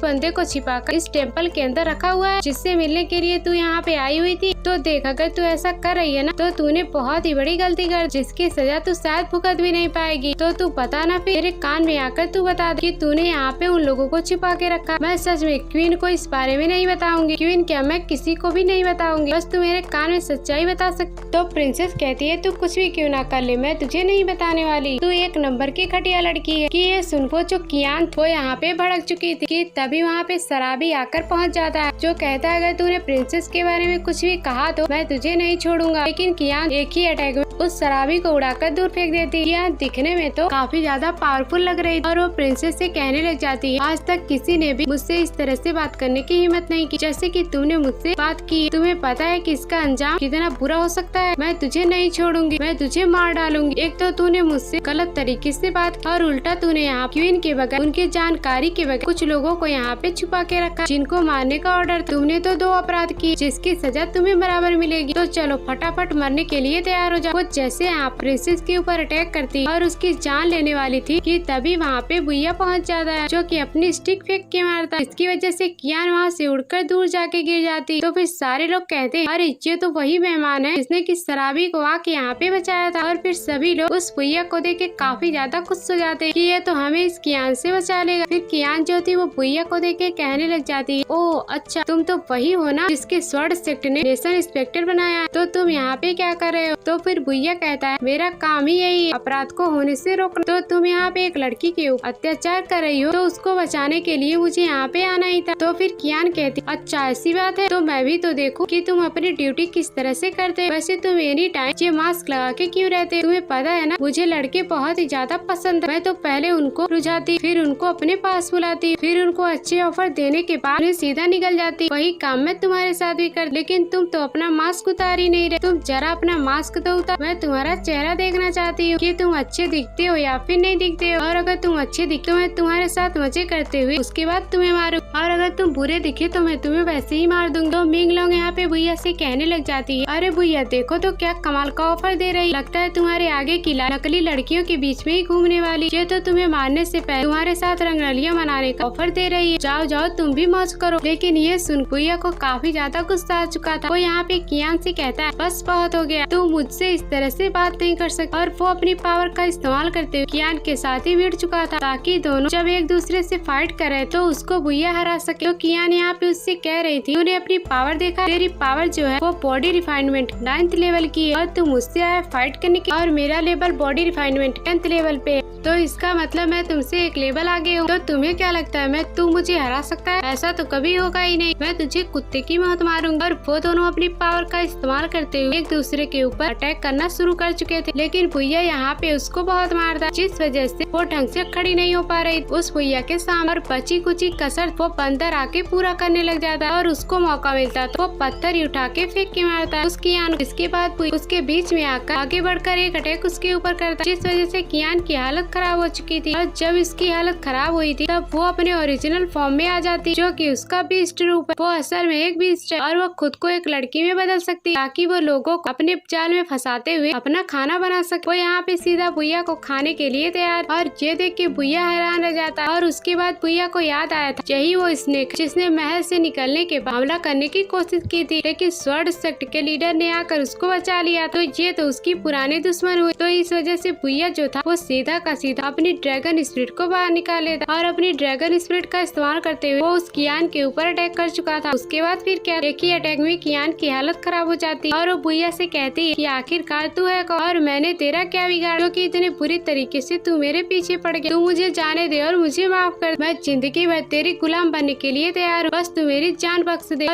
बंदे को छिपाकर इस टेम्पल के अंदर रखा हुआ है जिससे मिलने के लिए तू यहाँ पे आई हुई थी? तो देख, अगर तू ऐसा कर रही है ना तो तूने बहुत ही बड़ी गलती कर, जिसकी सजा तू शायद भुगत भी नहीं पाएगी। तो तू बता ना, फिर मेरे कान में आकर तू बता दे कि तूने यहाँ पे उन लोगों को छिपा के रखा। मैं सच में क्वीन को इस बारे में नहीं बताऊंगी। क्वीन क्या, मैं किसी को भी नहीं बताऊंगी, बस तू मेरे कान में सच्चाई बता सकती। तो प्रिंसेस कहती है, तू कुछ भी क्यों ना कर ले, मैं तुझे नहीं बताने वाली, तू एक नंबर की घटिया लड़की है। कि ये सुनको जो कियान वो यहाँ पे भड़क चुकी थी कि तभी वहाँ पे शराबी आकर पहुँच जाता है जो कहता है, अगर तूने प्रिंसेस के बारे में कुछ भी कहा तो मैं तुझे नहीं छोड़ूंगा। लेकिन कियान एक ही अटैक में उस शराबी को उड़ाकर दूर फेंक देती। कियान दिखने में तो काफी ज्यादा पावरफुल लग रही और वो प्रिंसेस से कहने लग जाती है, आज तक किसी ने भी मुझसे इस तरह से बात करने की हिम्मत नहीं की जैसे कि तुमने मुझसे बात की। तुम्हें पता है कि इसका अंजाम कितना बुरा हो सकता है। मैं तुझे नहीं छोड़ूंगी, मैं तुझे मार डालूंगी। एक तो तूने मुझसे गलत तरीके से बात की और उल्टा तूने यहाँ क्वीन के बगैर, उनके जानकारी के बगैर कुछ लोगों को यहाँ पे छुपा के रखा जिनको मारने का ऑर्डर। तुमने तो 2 अपराध किए जिसकी सजा तुम्हें बराबर मिलेगी। तो चलो फटाफट मरने के लिए तैयार हो जाओ। वो जैसे यहाँ प्रिंसेस के ऊपर अटैक करती और उसकी जान लेने वाली थी कि तभी वहाँ पे भैया पहुँच जाता है जो कि अपनी स्टिक फेंक के मारता। इसकी वजह से कियान वहाँ से उड़कर दूर जाके गिर जाती। तो फिर सारे लोग कहते हैं, अरे ये तो वही मेहमान है जिसने कि शराबी को आके यहाँ पे बचाया था। और फिर सभी लोग उस भैया को देख के काफी ज्यादा खुश हो जाते हैं कि ये तो हमें इस कियान से बचा लेगा। फिर कियान जो थी वो भैया को देख के कहने लग जाती है, ओ अच्छा, तुम तो वही हो ना जिसके स्वर्ण सेक्ट ने नेशन इंस्पेक्टर बनाया, तो तुम यहाँ पे क्या कर रहे हो? तो फिर भुइया कहता है मेरा काम ही यही है अपराध को होने से रोकना। तो तुम यहाँ पे एक लड़की के ऊपर अत्याचार कर रही हो, तो उसको बचाने के लिए मुझे यहाँ पे आना ही था। तो फिर कियान कहती अच्छा ऐसी बात है, तो मैं भी तो देखूं कि तुम अपनी ड्यूटी किस तरह से करते हो। वैसे तुम एनी टाइम ये मास्क लगा के क्यों रहते? तुम्हें पता है ना मुझे लड़के बहुत ही ज्यादा पसंद है। मैं तो पहले उनको रुझाती, फिर उनको अपने पास बुलाती, फिर उनको अच्छे ऑफर देने के बाद उन्हें सीधा निकल जाती। वही काम मैं तुम्हारे साथ भी कर, लेकिन तुम तो अपना मास्क उतार ही नहीं रहे। तुम जरा अपना मास्क तो उतार, मैं तुम्हारा चेहरा देखना चाहती हूँ कि तुम अच्छे दिखते हो या फिर नहीं दिखते हो। और अगर तुम अच्छे दिखते हो मैं तुम्हारे साथ मजे करते हुए उसके बाद तुम्हें मारूं, और अगर तुम बुरे दिखे तो मैं तुम्हें वैसे ही मार दूंगा। तो मिंग लोंग यहाँ पे भुइया से कहने लग जाती है अरे भुइया देखो तो क्या कमाल का ऑफर दे रही, लगता है तुम्हारे आगे की नकली लड़कियों के बीच में ही घूमने वाली, ये तो तुम्हें मारने से पहले तुम्हारे साथ रंगरलियां मनाने का ऑफर दे रही है। जाओ जाओ तुम भी मौज करो। लेकिन ये सुन भुइया को काफी ज्यादा गुस्सा आ चुका था। वो यहाँ पे कियान से कहता है बस बहुत हो गया, तुम मुझसे इस तरह से बात नहीं कर सकते। और वो अपनी पावर का इस्तेमाल करते हुए कियान के साथ ही भिड़ चुका था, ताकि दोनों जब एक दूसरे से फाइट करे तो उसको भुइया हरा सके। तो कियान यहाँ पे उससे कह रही थी तूने अपनी पावर देखा, तेरी पावर जो है वो बॉडी रिफाइनमेंट 9th लेवल की है, और तुम मुझसे आया फाइट करने की, और मेरा level body refinement 10th level पे है। तो इसका मतलब मैं तुमसे एक लेवल आगे हूँ। तो तुम्हें क्या लगता है तू मुझे हरा सकता है? ऐसा तो कभी होगा ही नहीं, मैं तुझे कुत्ते की मौत मारूंगा। और वो दोनों अपनी पावर का इस्तेमाल करते हुए एक दूसरे के ऊपर अटैक करना शुरू कर चुके थे। लेकिन भुइया यहाँ पे उसको बहुत मारता, जिस वजह से वो ढंग से खड़ी नहीं हो पा रही उस भुइया के सामने। और बची कुची कसर वो बंदर आके पूरा करने लग जाता है, और उसको मौका मिलता तो वो पत्थर उठा के फेंक के मारता है उसकी कियान। इसके बाद उसके बीच में आकर आगे बढ़कर एक अटैक उसके ऊपर करता, जिस वजह से कियान की हालत खराब हो चुकी थी। और जब इसकी हालत खराब हुई थी तब वो अपने ओरिजिनल फॉर्म में आ जाती, जो कि उसका बीस्ट रूप है। वो असल में एक बीस्ट है, और वो खुद को एक लड़की में बदल सकती है, ताकि वो लोगों को अपने जाल में फंसाते हुए अपना खाना बना सके। वो यहाँ पे सीधा भुइया को खाने के लिए तैयार, और ये देख के भुइया हैरान रह जाता है। और उसके बाद भुइया को याद आया था यही वो स्नेक जिसने महल से निकलने के बाद हमला करने की कोशिश की थी, लेकिन स्वॉर्ड सेक्ट के लीडर ने आकर उसको बचा लिया। तो ये तो उसकी पुरानी दुश्मन हुई। तो इस वजह से भुइया जो था वो सीधा का सीधा अपनी ड्रैगन स्पिरिट को बाहर निकाल लेता, और अपनी ड्रैगन स्पिरिट का इस्तेमाल करते हुए वो उस कियान के ऊपर अटैक कर चुका था। उसके बाद फिर क्या एक ही अटैक में कियान की हालत खराब हो जाती, और वो भुइया से कहती है कि आखिरकार तू है कौन, और मैंने तेरा क्या बिगाड़ा जो कि इतने बुरी तरीके से तू मेरे पीछे पड़ गया। तू मुझे जाने दे और मुझे माफ कर, मैं जिंदगी भर तेरी गुलाम बनने के लिए तैयार हूँ, बस तू मेरी जान बख्श दे।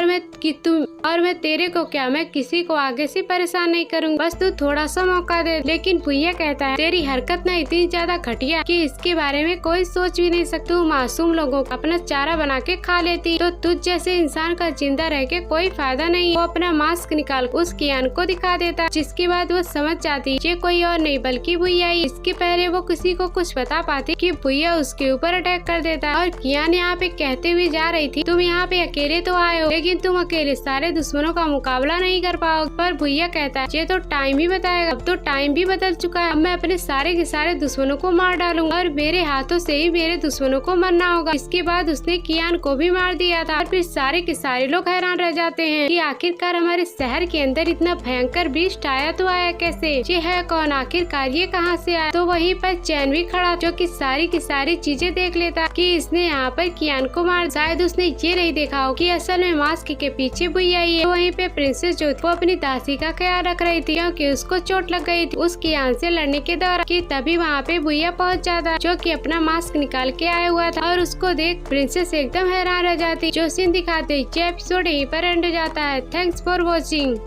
और मैं तेरे को क्या, मैं किसी को आगे से परेशान नहीं करूँगा, बस तू थोड़ा सा मौका दे। लेकिन भुइया कहता है तेरी हरकत ना इतनी ज्यादा घटिया कि इसके बारे में कोई सोच भी नहीं सकता। तू मासूम लोगों को अपना चारा बना के खा लेती, तो तुझ जैसे इंसान का जिंदा रह के कोई फायदा नहीं। वो अपना मास्क निकाल उस कियान को दिखा देता, जिसके बाद वो समझ जाती ये कोई और नहीं बल्कि भुइया ही। इसके पहले वो किसी को कुछ बता पाती कि भुइया उसके ऊपर अटैक कर देता। और कियान यहाँ पे कहते हुए जा रही थी तुम यहाँ पे अकेले तो आए हो, लेकिन तुम अकेले सारे दुश्मनों का मुकाबला नहीं कर पाओगे। पर भुइया कहता है ये तो टाइम ही बताएगा, अब तो टाइम भी बदल चुका है, अब मैं अपने सारे के सारे दुश्मनों को मार डालूंगा, और मेरे हाथों से ही मेरे दुश्मनों को मरना होगा। इसके बाद उसने कियान को भी मार दिया था। और फिर सारे के सारे लोग हैरान रह जाते हैं कि आखिरकार हमारे शहर के अंदर इतना भयंकर बीस्ट आया तो आया कैसे, ये है कौन, आखिरकार ये कहाँ से आया। तो वहीं पर चैन भी खड़ा जो कि सारी की सारी चीजें देख लेता कि इसने यहाँ पर कियान को मार। शायद उसने ये नहीं देखा हो कि असल में मास्क के पीछे भुइया ही है। तो वहीं पे प्रिंसेस जो थी वो अपनी दासी का ख्याल रख रही थी, क्योंकि उसको चोट लग गई थी उस कियान से लड़ने के दौरान। कि तभी वहाँ पे भुइया पहुँच जाता जो कि अपना मास्क निकाल के आया हुआ था, और उसको देख प्रिंसेस एकदम हैरान रह जाती। जो सीन दिखाते ये एपिसोड यहीं पर एंड हो जाता है। Thanks for watching.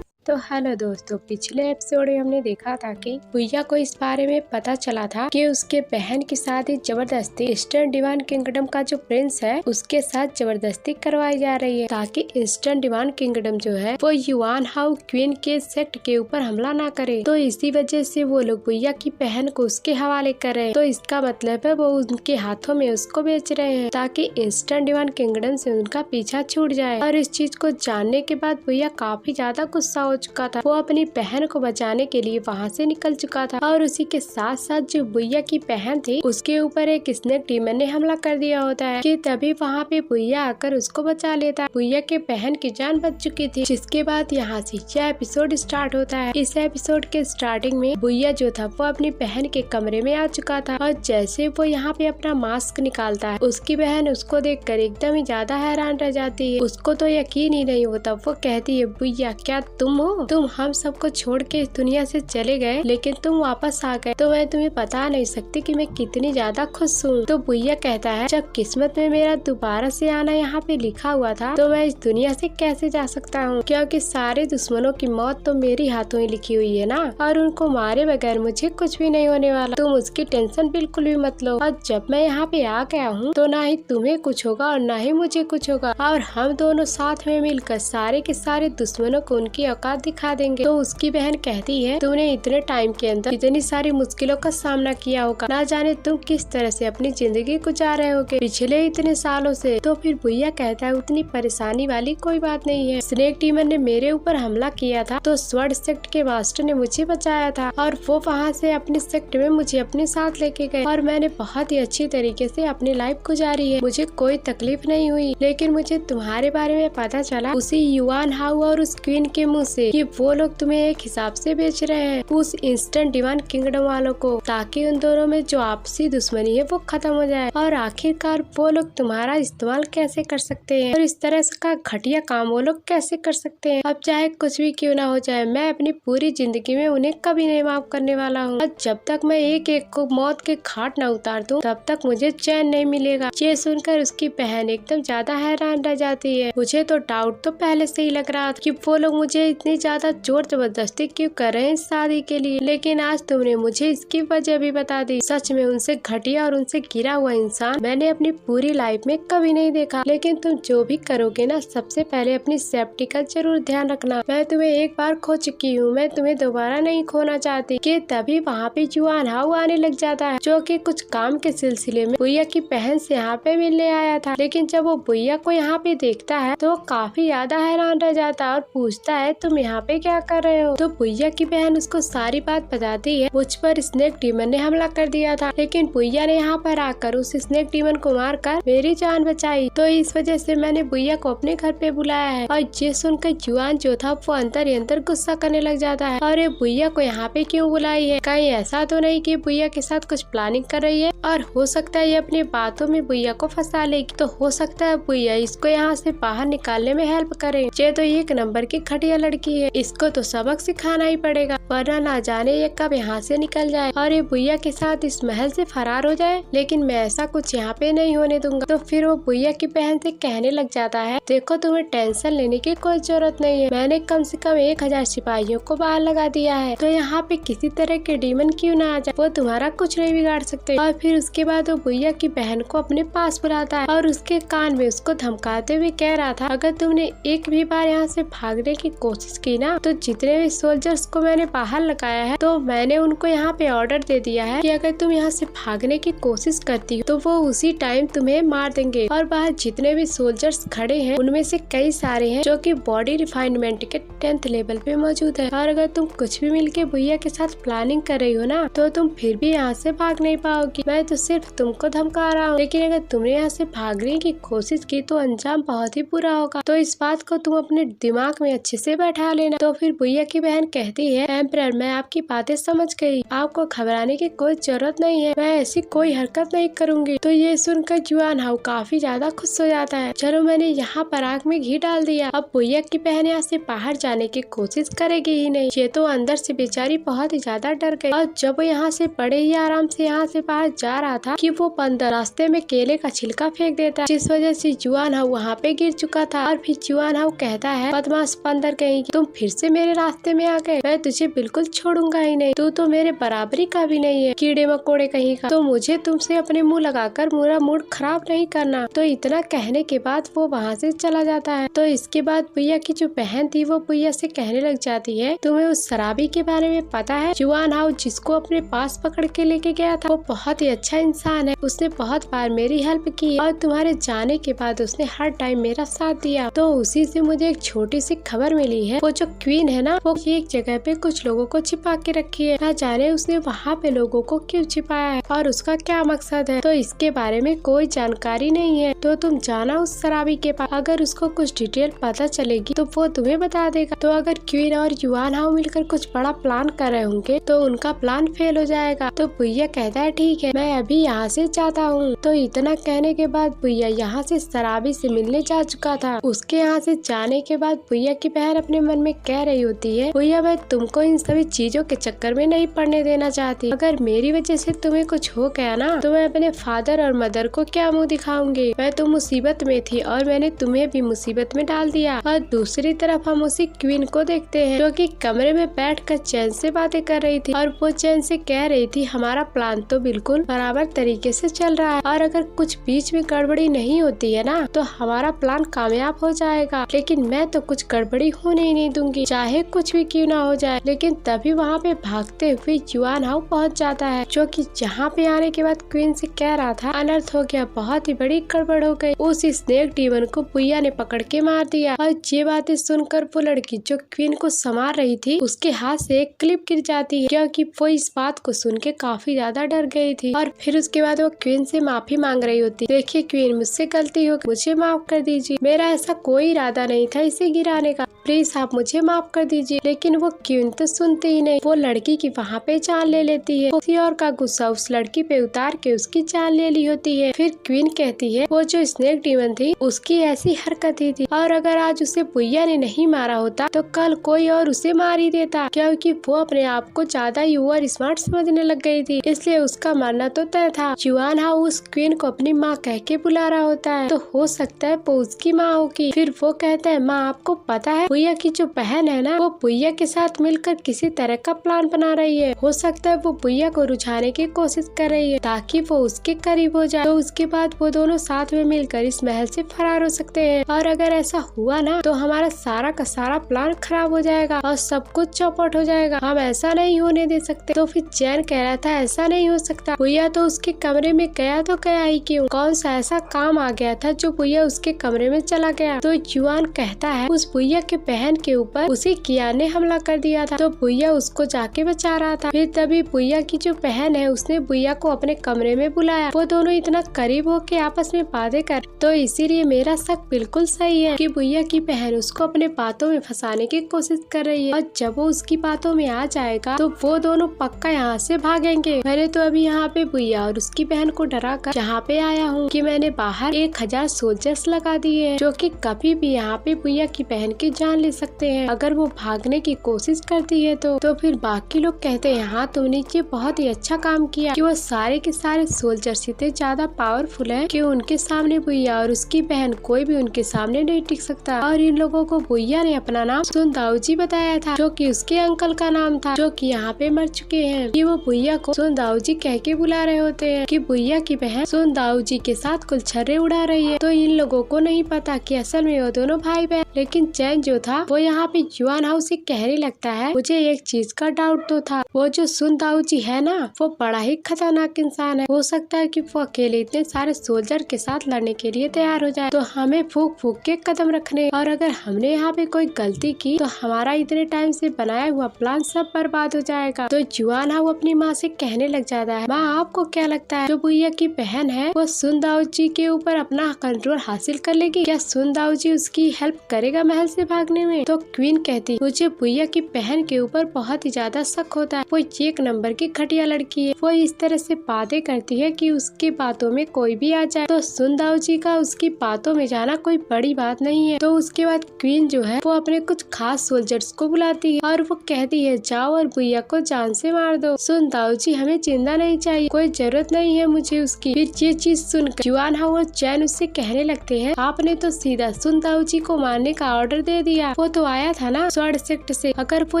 तो हेलो दोस्तों, पिछले एपिसोड में हमने देखा था कि भुइया को इस बारे में पता चला था कि उसके बहन की शादी जबरदस्ती ईस्टर्न डिवाइन किंगडम का जो प्रिंस है उसके साथ जबरदस्ती करवाई जा रही है, ताकि ईस्टर्न डिवाइन किंगडम जो है वो युआन हाउ क्वीन के सेक्ट के ऊपर हमला ना करे। तो इसी वजह से वो लोग भुइया की बहन को उसके हवाले कर रहे हैं। तो इसका मतलब है वो उनके हाथों में उसको बेच रहे हैं, ताकि ईस्टर्न डिवाइन किंगडम से उनका पीछा छूट जाए। और इस चीज को जानने के बाद भुइया काफी ज्यादा गुस्सा हो चुका था। वो अपनी बहन को बचाने के लिए वहाँ से निकल चुका था और उसी के साथ साथ जो बुइया की बहन थी उसके ऊपर एक स्नेक डीमन ने हमला कर दिया होता है कि तभी वहाँ पे बुइया आकर उसको बचा लेता है। बुइया के बहन की जान बच चुकी थी, जिसके बाद यहाँ से यह एपिसोड स्टार्ट होता है। इस एपिसोड के स्टार्टिंग में बुइया जो था वो अपनी बहन के कमरे में आ चुका था और जैसे वो यहाँ पे अपना मास्क निकालता है उसकी बहन उसको देखकर एकदम ही ज्यादा हैरान रह जाती है। उसको तो यकीन ही नहीं होता। वो कहती है बुइया क्या तुम हो? तुम हम सबको छोड़ के इस दुनिया से चले गए लेकिन तुम वापस आ गए तो मैं तुम्हें बता नहीं सकती कि मैं कितनी ज्यादा खुश हूँ। तो बुइया कहता है जब किस्मत में मेरा दोबारा से आना यहाँ पे लिखा हुआ था तो मैं इस दुनिया से कैसे जा सकता हूँ, क्योंकि सारे दुश्मनों की मौत तो मेरी हाथों ही लिखी हुई है ना, और उनको मारे बगैर मुझे कुछ भी नहीं होने वाला। तुम उसकी टेंशन बिल्कुल भी मत लो। और जब मैं यहाँ पे आ गया हूँ तो ना ही तुम्हें कुछ होगा और ना ही मुझे कुछ होगा और हम दोनों साथ में मिलकर सारे के सारे दुश्मनों को उनकी औकात दिखा देंगे। तो उसकी बहन कहती है तुमने इतने टाइम के अंदर इतनी सारी मुश्किलों का सामना किया होगा, ना जाने तुम किस तरह से अपनी जिंदगी गुजार रहे होगे पिछले इतने सालों से। तो फिर बुइया कहता है उतनी परेशानी वाली कोई बात नहीं है। स्नेक डीमन ने मेरे ऊपर हमला किया था तो स्वॉर्ड सेक्ट के मास्टर ने मुझे बचाया था और वो वहाँ से अपने सेक्ट में मुझे अपने साथ लेके गए और मैंने बहुत ही अच्छी तरीके से अपनी लाइफ गुजारी है, मुझे कोई तकलीफ नहीं हुई। लेकिन मुझे तुम्हारे बारे में पता चला उसी युआन हाउ और उस क्वीन के मुँह से कि वो लोग तुम्हें एक हिसाब से बेच रहे हैं उस इंस्टेंट डिवाइन किंगडम वालों को, ताकि उन दोनों में जो आपसी दुश्मनी है वो खत्म हो जाए। और आखिरकार वो लोग तुम्हारा इस्तेमाल कैसे कर सकते हैं और इस तरह का घटिया काम वो लोग कैसे कर सकते हैं। अब चाहे कुछ भी क्यों ना हो जाए मैं अपनी पूरी जिंदगी में उन्हें कभी नहीं माफ करने वाला हूँ और जब तक मैं एक एक को मौत के घाट न उतार दूं तब तक मुझे चैन नहीं मिलेगा। ये सुनकर उसकी बहन एकदम ज्यादा हैरान रह जाती है। मुझे तो डाउट तो पहले से ही लग रहा था कि वो लोग मुझे इतनी ज्यादा जोर जबरदस्ती क्यों कर रहे हैं इस शादी के लिए, लेकिन आज तुमने मुझे इसकी वजह भी बता दी। सच में उनसे घटिया और उनसे गिरा हुआ इंसान मैंने अपनी पूरी लाइफ में कभी नहीं देखा। लेकिन तुम जो भी करोगे ना सबसे पहले अपनी सेफ्टी का जरूर ध्यान रखना। मैं तुम्हें एक बार खो चुकी हूँ, मैं तुम्हें दोबारा नहीं खोना चाहती। कि तभी वहाँ पे युआन हाउ आने लग जाता है जो कि कुछ काम के सिलसिले में बुइया की बहन से यहाँ पे मिलने आया था। लेकिन जब वो बुइया को यहाँ पे देखता है तो काफी ज्यादा हैरान रह जाता है और पूछता है तुम यहाँ पे क्या कर रहे हो। तो बुइया की बहन उसको सारी बात बताती है मुझ पर स्नेक डीमन ने हमला कर दिया था, लेकिन बुइया ने यहाँ पर आकर उस स्नेक डीमन को मारकर मेरी जान बचाई, तो इस वजह से मैंने बुइया को अपने घर पे बुलाया है। और ये सुनकर युआन जो था वो अंदर ही अंदर गुस्सा करने लग जाता है और ये बुइया को यहाँ पे क्यों बुलाई है, कहीं ऐसा तो नहीं कि बुइया के साथ कुछ प्लानिंग कर रही है और हो सकता है ये अपनी बातों में बुइया को फंसा लेगी। तो हो सकता है बुइया इसको यहाँ से बाहर निकालने में हेल्प करे। ये तो एक नंबर की घटिया लड़की है, इसको तो सबक सिखाना ही पड़ेगा वरना ना जाने ये कब यहाँ से निकल जाए और ये बुइया के साथ इस महल से फरार हो जाए। लेकिन मैं ऐसा कुछ यहाँ पे नहीं होने दूंगा। तो फिर वो बुइया की बहन से कहने लग जाता है देखो तुम्हें टेंशन लेने की कोई जरूरत नहीं है, मैंने कम से कम 1000 सिपाहियों को बाहर लगा दिया है, तो यहाँ पे किसी तरह के डीमन क्यों ना आ जाए, वो तुम्हारा कुछ नहीं बिगाड़ सकते। और फिर उसके बाद वो बुइया की बहन को अपने पास बुलाता है और उसके कान में उसको धमकाते हुए कह रहा था अगर तुमने एक भी बार यहाँ से भागने की कोशिश की ना तो जितने भी सोल्जर्स को मैंने बाहर लगाया है तो मैंने उनको यहाँ पे ऑर्डर दे दिया है कि अगर तुम यहाँ से भागने की कोशिश करती हो तो वो उसी टाइम तुम्हें मार देंगे। और बाहर जितने भी सोल्जर्स खड़े हैं उनमें से कई सारे हैं जो कि बॉडी रिफाइनमेंट के 10th लेवल पे मौजूद है और अगर तुम कुछ भी मिलके बुइया के साथ प्लानिंग कर रही हो ना तो तुम फिर भी यहाँ से भाग नहीं पाओगी। मैं तो सिर्फ तुमको धमका रहा हूँ, लेकिन अगर तुमने यहाँ से भागने की कोशिश की तो अंजाम बहुत ही बुरा होगा, तो इस बात को तुम अपने दिमाग में अच्छे से बैठा लेना। तो फिर बुइया की बहन कहती है एम्परर मैं आपकी बातें समझ गई, आपको घबराने की कोई जरूरत नहीं है, मैं ऐसी कोई हरकत नहीं करूंगी। तो ये सुनकर युआन हाउ काफी ज्यादा खुश हो जाता है, चलो मैंने यहाँ पर आग में घी डाल दिया, अब बुइया की बहन यहाँ से बाहर जाने की कोशिश करेगी ही नहीं। ये तो अंदर से बेचारी बहुत ही ज्यादा डर गई और जब वो यहाँ से बड़े ही आराम से यहाँ से बाहर जा रहा था कि वो बंदर रास्ते में केले का छिलका फेंक देता है, जिस वजह से युआन हाउ वहाँ पे गिर चुका था। और फिर युआन हाउ कहता है बदमाश बंदर कहेगी तुम फिर से मेरे रास्ते में आ गए, मैं तुझे बिल्कुल छोड़ूंगा ही नहीं, तू तो मेरे बराबरी का भी नहीं है कीड़े मकोड़े कहीं का, तो मुझे तुमसे अपने मुंह लगाकर मेरा मूड खराब नहीं करना। तो इतना कहने के बाद वो वहाँ से चला जाता है। तो इसके बाद बुइया की जो बहन थी वो बुइया से कहने लग जाती है तुम्हें उस शराबी के बारे में पता है, युआन हाउ जिसको अपने पास पकड़ के लेके गया था वो बहुत ही अच्छा इंसान है, उसने बहुत बार मेरी हेल्प की और तुम्हारे जाने के बाद उसने हर टाइम मेरा साथ दिया। तो उसी से मुझे एक छोटी सी खबर मिली है, वो जो क्वीन है ना, वो एक जगह पे कुछ लोगों को छिपा के रखी है। ना जाने उसने वहाँ पे लोगों को क्यों छिपाया है और उसका क्या मकसद है, तो इसके बारे में कोई जानकारी नहीं है। तो तुम जाना उस शराबी के पास, अगर उसको कुछ डिटेल पता चलेगी तो वो तुम्हें बता देगा। तो अगर क्वीन और युआन हाउ मिलकर कुछ बड़ा प्लान कर रहे होंगे तो उनका प्लान फेल हो जाएगा। तो भैया कहता है ठीक है, मैं अभी यहाँ से जाता हूँ। तो इतना कहने के बाद भैया यहाँ से शराबी से मिलने जा चुका था। उसके यहाँ से जाने के बाद भैया की बहन अपने मन में कह रही होती है, भैया मैं तुमको इन सभी चीजों के चक्कर में नहीं पड़ने देना चाहती। अगर मेरी वजह से तुम्हें कुछ हो गया ना तो मैं अपने फादर और मदर को क्या मुँह दिखाऊंगी। मैं तो मुसीबत में थी और मैंने तुम्हें भी मुसीबत में डाल दिया। और दूसरी तरफ हम उसी क्वीन को देखते हैं जो कि कमरे में बैठकर चैन से बातें कर रही थी और वो चैन से कह रही थी हमारा प्लान तो बिल्कुल बराबर तरीके से चल रहा है और अगर कुछ बीच में गड़बड़ी नहीं होती है ना तो हमारा प्लान कामयाब हो जाएगा, लेकिन मैं तो कुछ गड़बड़ी होने ही नहीं दूंगी, चाहे कुछ भी क्यों ना हो जाए। लेकिन तभी वहाँ पे भागते हुए युआन हाउ पहुँच जाता है, जो कि जहाँ पे आने के बाद क्वीन से कह रहा था अनर्थ हो गया, बहुत ही बड़ी गड़बड़ हो गई। उस स्नेक डीमन को भैया ने पकड़ के मार दिया। और ये बातें सुनकर वो लड़की जो क्वीन को संभाल रही थी उसके हाथ से एक क्लिप गिर जाती है, क्योंकि वो इस बात को सुन के काफी ज्यादा डर गई थी। और फिर उसके बाद वो क्वीन से माफी मांग रही होती, देखिए क्वीन मुझसे गलती हो गई, मुझे माफ कर दीजिए, मेरा ऐसा कोई इरादा नहीं था इसे गिराने का, प्लीज आप मुझे माफ कर दीजिए। लेकिन वो क्वीन तो सुनती ही नहीं, वो लड़की की वहाँ पे जान ले लेती है। किसी और का गुस्सा उस लड़की पे उतार के उसकी जान ले ली होती है। फिर क्वीन कहती है वो जो स्नेक डीमन थी उसकी ऐसी हरकत ही थी और अगर आज उसे भैया ने नहीं मारा होता तो कल कोई और उसे मार ही देता, क्योंकि वो अपने आप को ज्यादा ही ओवर स्मार्ट समझने लग गई थी, इसलिए उसका मरना तो तय था। युआन हाउ उस क्वीन को अपनी माँ कह के बुला रहा होता है, तो हो सकता है वो उसकी माँ होगी। फिर वो कहता है माँ आपको पता है भैया की जो बहन है ना वो भैया के साथ मिलकर किसी तरह का प्लान बना रही है, हो सकता है वो भैया को रुझाने की कोशिश कर रही है ताकि वो उसके करीब हो जाए। तो उसके बाद वो दोनों साथ में मिलकर इस महल से फरार हो सकते हैं और अगर ऐसा हुआ ना तो हमारा सारा का सारा प्लान खराब हो जाएगा और सब कुछ चौपट हो जाएगा, हम ऐसा नहीं होने दे सकते। तो फिर चैन कह रहा था ऐसा नहीं हो सकता, भैया तो उसके कमरे में गया तो गया ही क्यों, कौन सा ऐसा काम आ गया था जो भैया उसके कमरे में चला गया। तो युआन कहता है उस भैया के बहन के ऊपर उसी किया ने हमला कर दिया था, तो भैया उसको जाके बचा रहा था। फिर तभी भैया की जो बहन है उसने भैया को अपने कमरे में बुलाया, वो दोनों इतना करीब होके आपस में बातें कर, तो इसीलिए मेरा शक बिल्कुल सही है कि भैया की बहन उसको अपने बातों में फंसाने की कोशिश कर रही है और जब वो उसकी बातों में आ जाएगा तो वो दोनों पक्का यहाँ से भागेंगे। मैंने तो अभी यहाँ पे भैया और उसकी बहन को डरा कर यहाँ पे आया हूँ कि मैंने बाहर 1000 सोल्जर्स लगा दिए हैं जो कि कभी भी यहाँ पे भैया की बहन की जान ले सकते हैं अगर वो भागने की कोशिश करती है तो फिर बाकी लोग कहते हैं हाँ तुमने ये बहुत ही अच्छा काम किया कि वो सारे के सारे सोल्जर्स इतने ज्यादा पावरफुल है कि उनके सामने भैया और उसकी बहन कोई भी उनके सामने नहीं टिक सकता। और इन लोगों को भैया ने अपना नाम सुन दाऊजी बताया था जो कि उसके अंकल का नाम था जो कि यहाँ पे मर चुके हैं, कि वो भैया को सुन दाऊजी कह के बुला रहे होते हैं कि भैया की बहन सुन दाऊजी के साथ कुल छर्रे उड़ा रही है। तो इन लोगों को नहीं पता कि असल में वो दोनों भाई बहन। लेकिन चैन जो था वो यहाँ पे युआन हाउ से कहने लगता है मुझे एक चीज का डाउट तो था, वो जो सुन दाऊजी है ना वो बड़ा ही खतरनाक इंसान है, हो सकता है कि वो अकेले इतने सारे सोल्जर के साथ लड़ने के लिए तैयार हो जाए, तो हमें फूक फूक के कदम रखने और अगर हमने यहाँ पे कोई गलती की तो हमारा इतने टाइम से बनाया हुआ प्लान सब बर्बाद हो जाएगा। तो युआन हाउ अपनी माँ से कहने लग जाता है माँ आपको क्या लगता है जो भैया की बहन है वो सुन दाऊजी के ऊपर अपना कंट्रोल हासिल कर लेगी, क्या सुन दाऊजी उसकी हेल्प करेगा महल से भागने में। तो क्वीन कहती मुझे भैया की बहन के ऊपर बहुत ही ज्यादा शक होता है, वो एक नंबर की घटिया लड़की है, वो इस तरह से बातें करती है कि उसकी बातों में कोई भी आ जाए तो सुन दाऊजी का उसकी बातों में जाना कोई बड़ी बात नहीं है। तो उसके बाद क्वीन जो है वो अपने कुछ खास सोल्जर्स को बुलाती है और वो कहती है जाओ और भैया को जान से मार दो, सुन दाऊजी हमें जिंदा नहीं चाहिए, कोई जरूरत नहीं है मुझे उसकी। फिर ये चीज सुनकर युआन हाउ और चैन उससे कहने लगते हैं आपने तो सीधा सुन दाऊजी को मारने का ऑर्डर दे दिया, वो तो आया था ना स्वर्ण सेक्ट से, अगर वो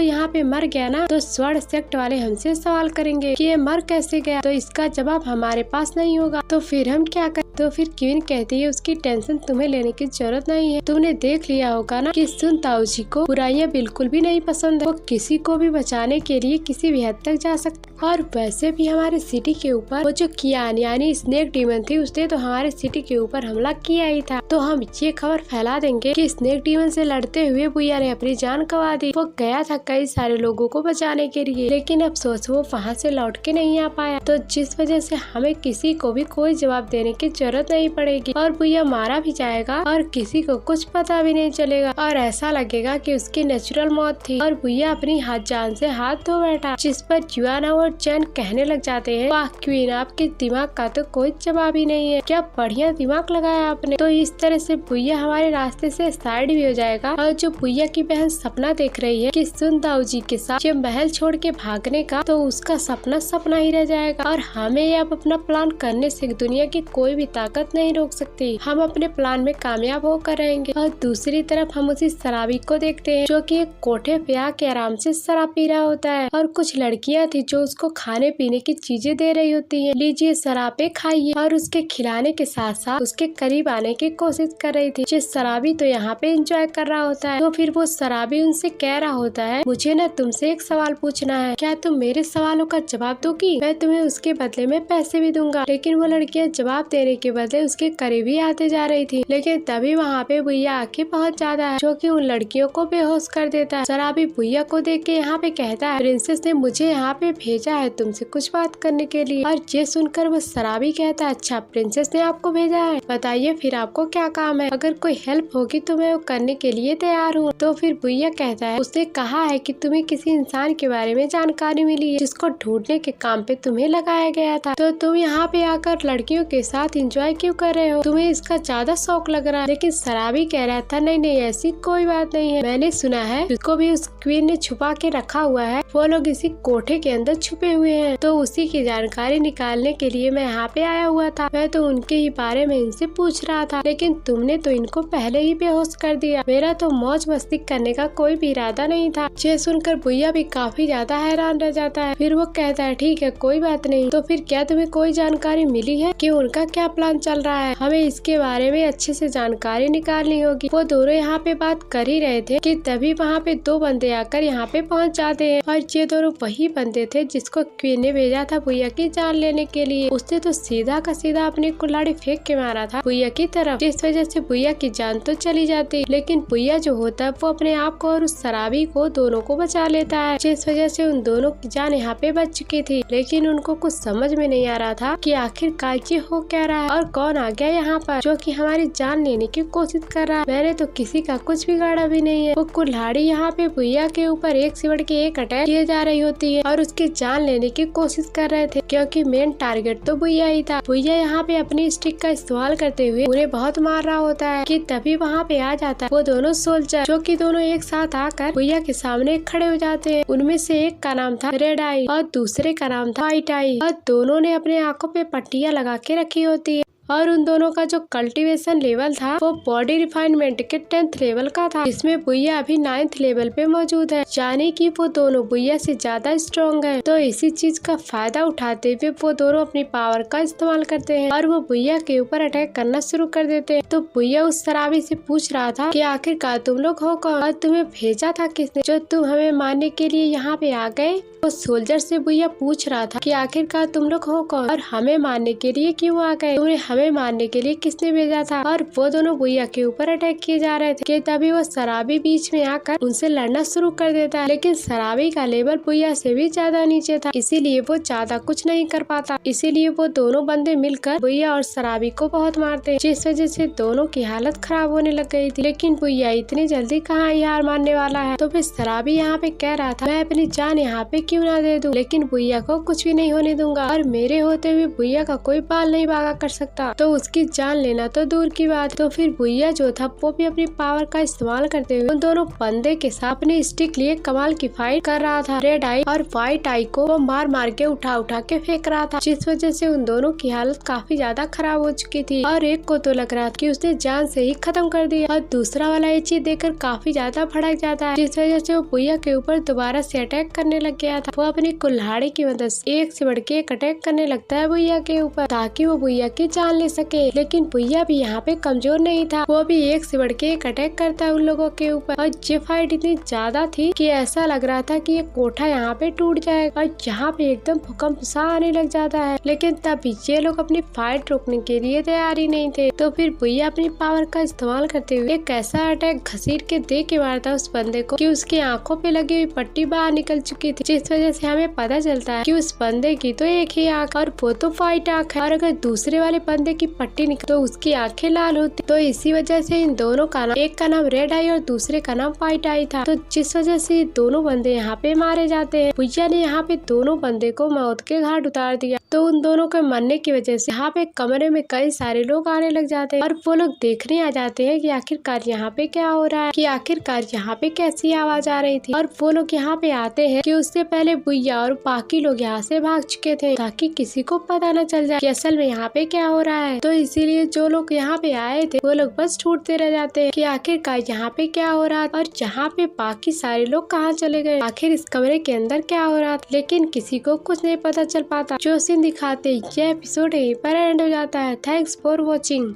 यहाँ पे मर गया ना तो स्वर्ण सेक्ट वाले हमसे सवाल करेंगे कि ये मर कैसे गया, तो इसका जवाब हमारे पास नहीं होगा, तो फिर हम क्या करें। तो फिर क्वीन कहती है उसकी टेंशन तुम्हें लेने की जरूरत नहीं है, तुमने देख लिया होगा ना कि सुन दाऊजी को बुराइयां बिल्कुल भी नहीं पसंद है, वो किसी को भी बचाने के लिए किसी भी हद तक जा सकता। और वैसे भी हमारे सिटी के ऊपर वो जो कियान यानी स्नेक डीमन थी उसने तो हमारे सिटी के ऊपर हमला किया ही था, तो हम ये खबर फैला देंगे कि स्नेक डीमन से लड़ते हुए भुइया ने अपनी जान गंवा दी। वो गया था कई सारे लोगों को बचाने के लिए, लेकिन अफसोस वो वहाँ से लौट के नहीं आ पाया। तो जिस वजह से हमें किसी को भी कोई जवाब देने की जरूरत नहीं पड़ेगी और भुइया मारा भी जाएगा और किसी को कुछ पता भी नहीं चलेगा और ऐसा लगेगा कि उसकी नेचुरल मौत थी। और भुइया अपनी जान से हाथ धो बैठा, जिस पर जुआना और चैन कहने लग जाते हैं, वाह क्वीन, आपके दिमाग का तो कोई जवाब ही नहीं है, क्या बढ़िया दिमाग लगाया आपने। तो इस तरह से भुइया हमारे रास्ते से साइड भी हो जाएगा। और जो भुइया की बहन सपना देख रही है कि सुन दाऊ जी के साथ ये महल छोड़ के भागने का, तो उसका सपना सपना ही रह जाएगा और हमें अब अपना प्लान करने से दुनिया की कोई भी ताकत नहीं रोक सकती। हम अपने प्लान में कामयाब होकर रहेंगे। और दूसरी तरफ हम उसी शराबी को देखते हैं जो कि एक कोठे पे आके आराम से शराब पी रहा होता है और कुछ लड़कियां थी जो उसको खाने पीने की चीजें दे रही होती है, लीजिए शराबे खाइए, और उसके खिलाने के साथ साथ उसके करीब आने की कोशिश कर रही थी। जिस शराबी तो यहाँ पे एंजॉय कर रहा होता है। तो फिर वो शराबी उनसे कह रहा होता है, मुझे ना तुमसे एक सवाल पूछना है, क्या तुम मेरे सवालों का जवाब दोगी? मैं तुम्हें उसके बदले में पैसे भी दूंगा। लेकिन वो लड़कियां जवाब देने के बदले उसके करीब ही आते जा रही थी। लेकिन तभी वहाँ पे भुइया आके पहुँच जाता है जो कि उन लड़कियों को बेहोश कर देता है। शराबी भुइया को देख के यहाँ पे कहता है, प्रिंसेस ने मुझे यहाँ पे भेजा है तुमसे कुछ बात करने के लिए। और ये सुनकर वो शराबी कहता है, अच्छा प्रिंसेस ने आपको भेजा है, बताइए फिर आपको क्या काम है, अगर कोई हेल्प होगी तो मैं वो करने के लिए तैयार हूँ। तो फिर भुइया कहता है, उसने कहा है कि तुम्हें किसी इंसान के बारे में जानकारी मिली है जिसको ढूंढने के काम पे तुम्हें लगाया गया था, तो तुम यहाँ पे आकर लड़कियों के साथ एंजॉय क्यों कर रहे हो, तुम्हें इसका ज्यादा शौक लग रहा है। लेकिन शराबी कह रहा था, नहीं नहीं ऐसी कोई बात नहीं है, मैंने सुना है जिसको भी उस क्वीन ने छुपा के रखा हुआ है वो लोग इसी कोठे के अंदर छुपे हुए हैं, तो उसी की जानकारी निकालने के लिए मैं यहाँ पे आया हुआ था। मैं तो उनके ही बारे में इनसे पूछ रहा था, लेकिन तुमने तो इनको पहले ही बेहोश कर दिया। मेरा तो मौज मस्ती करने का कोई भी इरादा नहीं था। ये सुनकर भुइया भी काफी ज्यादा हैरान रह जाता है। फिर वो कहता है, ठीक है कोई बात नहीं, तो फिर क्या तुम्हें कोई जानकारी मिली है कि उनका क्या प्लान चल रहा है? हमें इसके बारे में अच्छे से जानकारी निकालनी होगी। वो दोनों यहाँ पे बात कर ही रहे थे कि तभी वहाँ पे दो बंदे आकर यहाँ पे पहुँच जाते हैं और ये दोनों वही बंदे थे जिसको क्वीन ने भेजा था भुइया की जान लेने के लिए। उसने तो सीधा का सीधा अपनी कुल्हाड़ी फेंक के मारा था भुइया की तरफ, जिस वजह से भुइया की जान तो चली जाती, लेकिन भुइया जो होता है वो अपने आप को और उस शराबी को दोनों को बचा लेता है, जिस वजह से उन दोनों की जान यहाँ पे बच चुकी थी। लेकिन उनको कुछ समझ में नहीं आ रहा था कि आखिरकार ये हो क्या रहा है और कौन आ गया यहाँ पर जो कि हमारी जान लेने की कोशिश कर रहा है। मैंने तो किसी का कुछ बिगाड़ा भी नहीं है। वो कुल्हाड़ी यहाँ पे भुइया के ऊपर एक से बढ़ के एक अटैक किए जा रही होती है और उसकी जान लेने की कोशिश कर रहे थे, क्योंकि मेन टारगेट तो भुइया ही था। भुइया यहाँ पे अपनी स्टिक का इस्तेमाल करते हुए उन्हें बहुत मार रहा होता है कि तभी वहाँ पे आ जाता है वो दोनों सोल्जर, जो कि दोनों एक साथ आकर भुइया के सामने खड़े हो जाते हैं। उनमें से एक का नाम था रेड आई और दूसरे का नाम था व्हाइट आई, और दोनों ने अपने आंखों पे पट्टियां लगा के रखी होती है और उन दोनों का जो कल्टीवेशन लेवल था वो बॉडी रिफाइनमेंट के 10th लेवल का था, जिसमें भुइया अभी 9th लेवल पे मौजूद है, यानी कि वो दोनों भुइया से ज्यादा स्ट्रॉन्ग है। तो इसी चीज का फायदा उठाते हुए वो दोनों अपनी पावर का इस्तेमाल करते हैं और वो भुइया के ऊपर अटैक करना शुरू कर देते हैं। तो भुइया उस शराबी से पूछ रहा था कि आखिरकार तुम लोग हो कौन और तुम्हें भेजा था किसने जो तुम हमें मारने के लिए यहाँ पे आ गए। वो सोल्जर से भुइया पूछ रहा था कि आखिरकार तुम लोग हो कौन और हमें मारने के लिए क्यों आ गए, तुम्हें हमें मारने के लिए किसने भेजा था। और वो दोनों भुइया के ऊपर अटैक किए जा रहे थे कि तभी वो शराबी बीच में आकर उनसे लड़ना शुरू कर देता है, लेकिन शराबी का लेवल भुइया से भी ज्यादा नीचे था, इसीलिए वो ज्यादा कुछ नहीं कर पाता। इसीलिए वो दोनों बंदे मिलकर भुइया और शराबी को बहुत मारते हैं, जिस वजह से दोनों की हालत खराब होने लग गई थी। लेकिन भुइया इतनी जल्दी कहाँ हार मानने वाला है। तो फिर शराबी यहाँ पे कह रहा था, मैं अपनी जान यहाँ पे क्यों ना दे दूं, लेकिन भुइया को कुछ भी नहीं होने दूंगा और मेरे होते हुए भुइया का कोई बाल नहीं भागा कर सकता, तो उसकी जान लेना तो दूर की बात। तो फिर भुइया जो था वो भी अपनी पावर का इस्तेमाल करते हुए उन दोनों बंदे के साथ अपनी स्टिक लिए कमाल की फाइट कर रहा था। रेड आई और व्हाइट आई को वो मार मार के उठा उठा के फेंक रहा था, जिस वजह से उन दोनों की हालत काफी ज्यादा खराब हो चुकी थी और एक को तो लग रहा था कि उसने जान से ही खत्म कर दिया और दूसरा वाला ये चीज देखकर काफी ज्यादा भड़क जाता है, जिस वजह से वो भुइया के ऊपर दोबारा से अटैक करने लग गया था। वो अपनी कुल्हाड़ी की मदद से एक से बढ़ के एक अटैक करने लगता है भुइया के ऊपर ताकि वो भुइया की जान नहीं सके। लेकिन भुइया भी यहाँ पे कमजोर नहीं था, वो भी एक से बढ़ के एक अटैक करता है उन लोगों के ऊपर। और ये फाइट इतनी ज्यादा थी कि ऐसा लग रहा था कि ये कोठा यहाँ पे टूट जाएगा और यहाँ पे एकदम भूकंप सा आने लग जाता है। लेकिन तब ये लोग अपनी फाइट रोकने के लिए तैयार ही नहीं थे। तो फिर भुइया अपनी पावर का इस्तेमाल करते हुए एक ऐसा अटैक घसीट के दे के मारता उस बंदे को कि उसकी आंखों पे लगी हुई पट्टी बाहर निकल चुकी थी, जिस वजह से हमें पता चलता है कि उस बंदे की तो एक ही आंख और वो तो फाइट आंख है, और अगर दूसरे वाले बंदे की पट्टी निकल तो उसकी आंखें लाल होती। तो इसी वजह से इन दोनों का नाम, एक का नाम रेड आई और दूसरे का नाम फाइट आई था। तो जिस वजह से दोनों बंदे यहाँ पे मारे जाते हैं। भुइया ने यहाँ पे दोनों बंदे को मौत के घाट उतार दिया। तो उन दोनों के मरने की वजह से यहाँ पे कमरे में कई सारे लोग आने लग जाते हैं और वो लोग देखने आ जाते हैं कि आखिरकार यहाँ पे क्या हो रहा है, कि आखिरकार यहाँ पे कैसी आवाज आ रही थी। और वो लोग यहाँ पे आते हैं कि उससे पहले भुइया और बाकी लोग यहाँ से भाग चुके थे, ताकि किसी को पता न चल जाए कि असल में यहाँ पे क्या हो रहा है। तो इसीलिए जो लोग यहाँ पे आए थे वो लोग बस ढूंढते रह जाते हैं कि आखिरकार यहाँ पे क्या हो रहा है और यहाँ पे बाकी सारे लोग कहाँ चले गए, आखिर इस कमरे के अंदर क्या हो रहा था। लेकिन किसी को कुछ नहीं पता चल पाता। जो सीन दिखाते ये एपिसोड यहीं पर एंड हो जाता है। Thanks for watching.